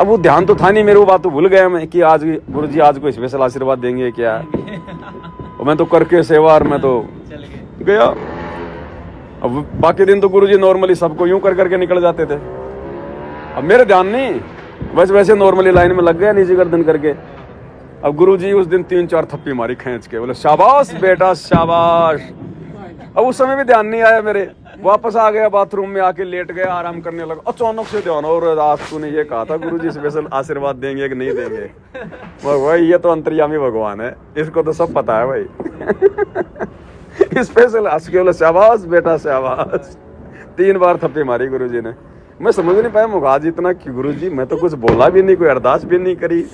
अब वो ध्यान तो था नहीं मेरे, वो बात तो भूल गया मैं कि आज गुरुजी आज कोई स्पेशल आशीर्वाद देंगे क्या। और मैं तो करके सेवा और मैं तो चल गए। गया। अब बाकी दिन तो गुरुजी नॉर्मली सबको यूं कर करके निकल जाते थे। अब मेरे ध्यान नहीं, वैसे वैसे नॉर्मली लाइन में लग गया नीचे गर्दन करके। अब गुरुजी उस दिन 3-4 थप्पी मारी खींच के, बोले शाबाश बेटा शाबाश। अब उस समय भी ध्यान नहीं आया मेरे, वापस आ गया बाथरूम में, आके लेट गया, आराम करने लगा। अचानक से ध्यान, और आज तूने ये कहा था गुरुजी स्पेशल आशीर्वाद देंगे कि नहीं देंगे। भाई ये तो अंतर्यामी भगवान है, इसको तो सब पता है भाई। स्पेशल हंस के बोले शाबाश बेटा शाबाश। 3 बार थप्पी मारी गुरुजी ने। मैं समझ नहीं पाया मुगाज इतना कि गुरुजी मैं तो कुछ बोला भी नहीं, कोई अरदास भी नहीं करी।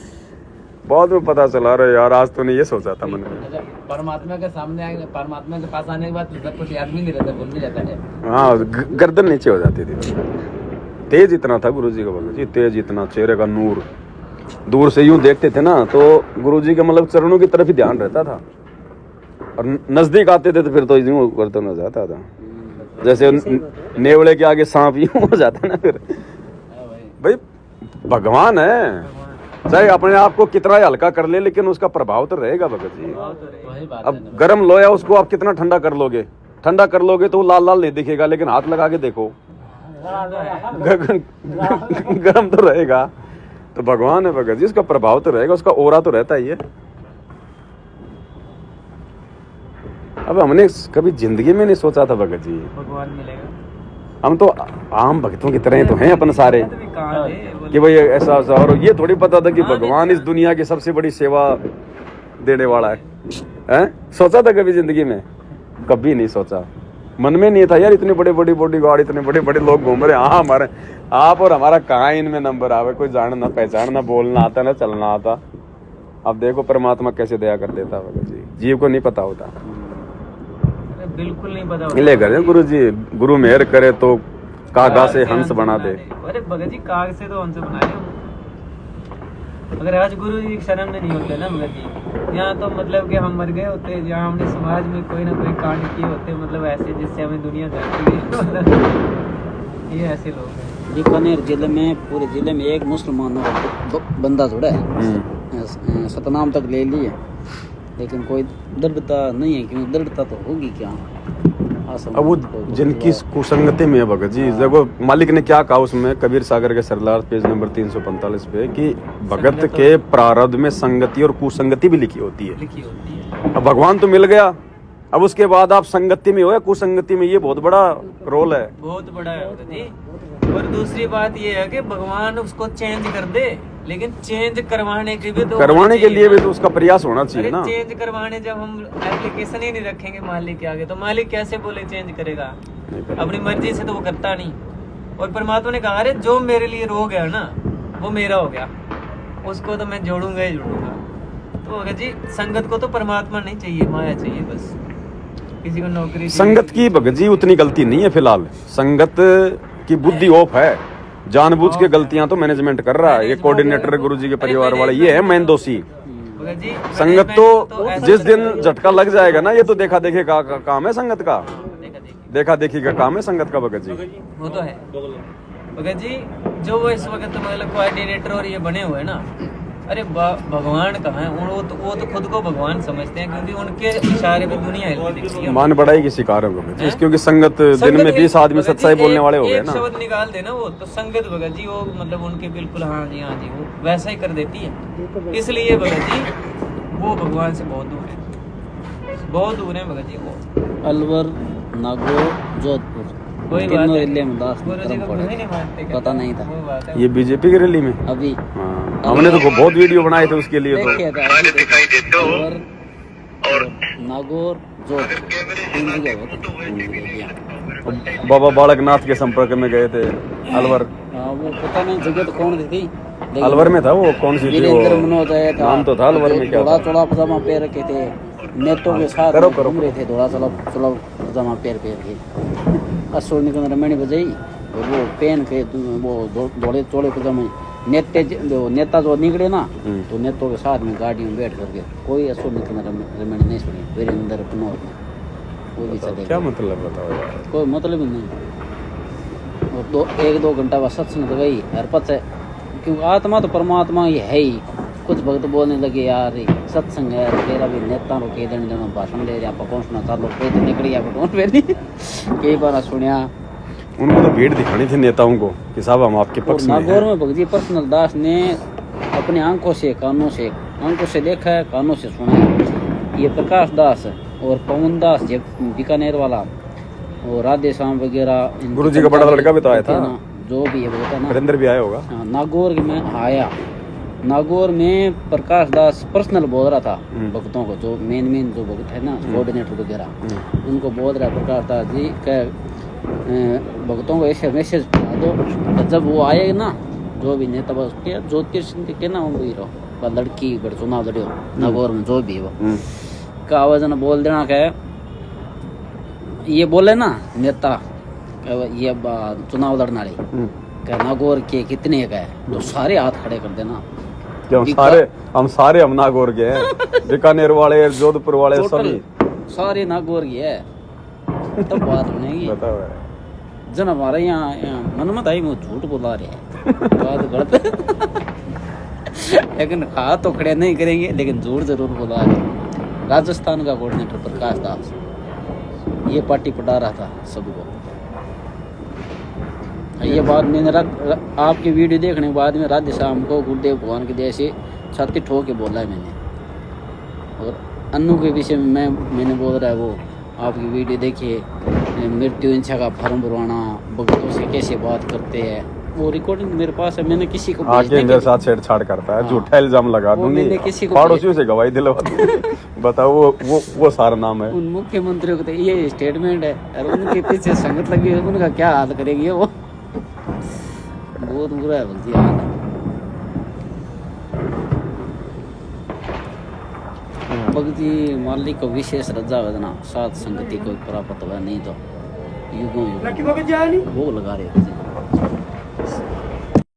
बाद में पता चला रहा यार आज तो नहीं ये सोचा था मन में। अच्छा, परमात्मा के सामने आए, परमात्मा के पास आने के बाद सब कुछ याद भी नहीं रहता, भूल भी जाता है। हाँ गर्दन नीचे हो जाती थी। तेज इतना था गुरुजी का भगत जी, तेज इतना, चेहरे का नूर। दूर से यूं देखते थे ना तो गुरुजी के मतलब चरणों की तरफ ही ध्यान रहता था, और नजदीक आते थे तो फिर तो यूं गर्दन हो जाता था, जैसे नेवले के आगे सांप यूं हो जाता ना। फिर भाई भगवान है, चाहे अपने आप को कितना हल्का कर ले लेकिन उसका प्रभाव तो रहेगा भगत जी। वही बात है अब ना। गर्म लोया उसको आप कितना ठंडा कर लोगे, ठंडा कर लोगे तो लाल लाल नहीं दिखेगा, लेकिन हाथ लगा के देखो गर्म तो रहेगा। तो भगवान है भगत जी, उसका प्रभाव तो रहेगा, उसका ओरा तो रहता ही है। अब हमने कभी जिंदगी में नहीं सोचा था भगत जी भगवान मिलेगा। हम तो आम भक्तों की तरह तो हैं अपन सारे, कहाँ थे कि भाई ऐसा ऐसा, और ये थोड़ी पता था कि भगवान इस दुनिया की सबसे बड़ी सेवा देने वाला है। हैं? सोचा था कभी जिंदगी में? कभी नहीं सोचा, मन में नहीं था यार। इतनी बड़ी बड़ी बॉडीगार्ड, इतने बड़े बड़े लोग घूम रहे। हाँ हमारे आप और हमारा कहाँ इनमें नंबर आवे, कोई जान ना पहचान ना बोलना आता ना चलना आता। अब देखो परमात्मा कैसे दया कर देता भगत जी, जीव को नहीं पता होता। बिल्कुल नहीं पता ले गए गुरु जी, गुरु मेहर करे तो कागा से हंस बना दे। अरे भगत जी काग से तो हंस बनाए हम। अगर आज गुरु जी शरण में नहीं होते ना भगत जी, यहाँ तो मतलब कि हम मर गए होते, जहाँ हमने समाज में कोई ना कोई कांड किए होते, मतलब ऐसे जिससे हमें दुनिया जानती है। ये ऐसे लोग हैं। बीकानेर जिले में, पूरे जिले में एक मुसलमानों का बंदा जुड़ा है, सतनाम तक ले लिए, लेकिन कोई दृढ़ता नहीं है। क्यों दृढ़ता तो होगी क्या? अब वो जिनकी कुसंगति में है भगत जी, देखो मालिक ने क्या कहा उसमें, कबीर सागर के सरलार पेज नंबर 345 पे, कि भगत के प्रारब्ध में संगति और कुसंगति भी लिखी होती है। अब भगवान तो मिल गया, अब उसके बाद आप संगति में हो या कुसंगति में, ये बहुत बड़ा रोल है, बहुत बड़ा है भगत जी। और दूसरी बात ये है कि भगवान उसको चेंज कर दे, लेकिन चेंज करवाने के भी तो करवाने के लिए भी तो उसका प्रयास होना चाहिए ना। चेंज करवाने जब हम एप्लीकेशन ही नहीं रखेंगे मालिक के आगे, तो मालिक कैसे बोले चेंज करेगा? अपनी मर्जी से तो वो करता नहीं। और परमात्मा ने कहा अरे जो मेरे लिए रो गया ना वो मेरा हो गया, उसको तो मैं जोड़ूंगा ही जोड़ूंगा। तो भगत जी संगत को तो परमात्मा नहीं चाहिए, माया चाहिए बस। किसी को नौकरी संगत की भगत जी उतनी गलती नहीं है फिलहाल, संगत की बुद्धि ऑफ है, जानबूझ के गलतियां तो मैनेजमेंट कर रहा है। ये कोऑर्डिनेटर गुरुजी के परिवार वाले ये है मेन दोषी। संगत तो जिस दिन झटका लग जाएगा ना, ये तो देखा देखी का काम है संगत का, देखा देखी का काम है संगत का भगत जी। वो तो है भगत जी, जो वो इस वक्त मतलब कोऑर्डिनेटर और ये बने हुए ना, अरे भगवान कहाँ है? वो तो खुद को भगवान समझते हैं, क्योंकि उनके इशारे पे दुनिया हिलती दिखती है। मान बढ़ाई की शिकार है भगत जी, क्योंकि संगत दिन में 20 आदमी सच्चाई बोलने वाले हो गए ना। शब्द निकाल देना वो तो संगत भगत जी, वो मतलब उनके बिल्कुल हाँ जी वो वैसा ही कर देती है। इसलिए भगत जी वो भगवान से बहुत दूर है, बहुत दूर है भगत जी वो। अलवर, नागौर, जोधपुर, तीनों रैली में दास करम पड़े, पता नहीं था। ये बीजेपी की रैली में अभी हाँ, हमने तो बहुत वीडियो बनाए थे उसके लिए तो। देखिए था अलवर, नागौर, जोधपुर, 3 जगह बाबा बालकनाथ के संपर्क में गए थे अलवर। वो पता नहीं जगह तो कौन थी, अलवर में था वो, कौन सी थी वीरेंद्र वो, मनोज आया था, नाम तो था अलवर में, क्या थोड़ा था? थोड़ा पजामा पहन रखे थे, नेतों के साथ घूम रहे थे, थोड़ा थोड़ा पजामा पहन के। असुर निकल रमणी बजाई और वो पहन के वो धोड़े चोड़े पजामे नेता जो निकले ना, तो नेतों के साथ में गाड़ी में बैठ करके कोई असुर निकल रमणी नहीं सुनी। वीरेंद्र मनोज कोई भी चले, क्या मतलब बताओ यार, कोई मतलब ही नहीं। और 1-2 घंटा बाद सत्संग तो गई हर पत है, क्योंकि आत्मा तो परमात्मा ही है ही, कुछ भक्त बोलने लगे यार ये सत्संग है तेरा भी नेता रो के दिन दिन भाषण दे रहा पहुंचना सुना चालो कोई तो निकल गया बटोन पे नहीं कई बार सुनिया उनको तो भीड़ दिखानी थी नेताओं को कि साहब हम आपके और पक्ष में नागौर हैं। में भगत जी पर्सनल दास ने अपने आंखों से देखा है कानों से सुना है। ये प्रकाश दास और पवन दास जब बीकानेर वाला और राधे श्याम वगैरह गुरु जी का बड़ा लड़का भी तो आया था। जो भी है बोलता ना वीरेंद्र भी आया होगा। हाँ, नागौर में आया। नागौर में प्रकाश दास पर्सनल बोल रहा था भक्तों को, जो मेन जो भक्त है ना कोऑर्डिनेटर वगैरह उनको बोल रहा है प्रकाश दास जी के भक्तों को ऐसे मैसेज पहुंचा दो जब वो आए ना जो भी नेता बस के ज्योतिष के ना वो ही रहो लड़की बड़ चुनाव लड़ो नागौर में जो भी वो का आवाज ना बोल देना क्या ये बोले ना नेता ये चुनाव लड़ना रही नागौर के कितने का है तो सारे हाथ खड़े कर देना हम सारे हम नागौर के हैं बीकानेर वाले जोधपुर वाले सभी सारे नागौर की है तब बात बनेगी। जन हमारे यहाँ मन मत आई झूठ बोला रहे हैं बात गलत लेकिन खा तो खड़े नहीं करेंगे लेकिन झूठ जरूर बोला रहे। राजस्थान का कोऑर्डिनेटर प्रकाश दास ये पार्टी पटा रहा था सबको। ये बात मैंने आपकी वीडियो देखने के बाद में राधे श्याम को गुरुदेव भगवान के दया से छाती ठोक के बोला है मैंने। और अन्नू के विषय में मैंने बोल रहा है वो आपकी वीडियो देखिए मृत्यु इच्छा का फॉर्म भरवाना भक्तों से कैसे बात करते हैं वो रिकॉर्डिंग मेरे पास है। मैंने किसी को आगे मेरे साथ छेड़छाड़ करता है झूठा इल्जाम लगा दूंगी पड़ोसियों से गवाही दिलवा बताओ वो सारा नाम है उन मुख्यमंत्रियों को तो ये स्टेटमेंट है और उनके पीछे संगत लगी है उनका क्या हाल करेगी वो बहुत बुरा है बोलती हाल भक्ति मालिक को विशेष रजा वेदना सात संगति को प्राप्त हुआ नहीं तो युगों युगों वो लगा रहे थे।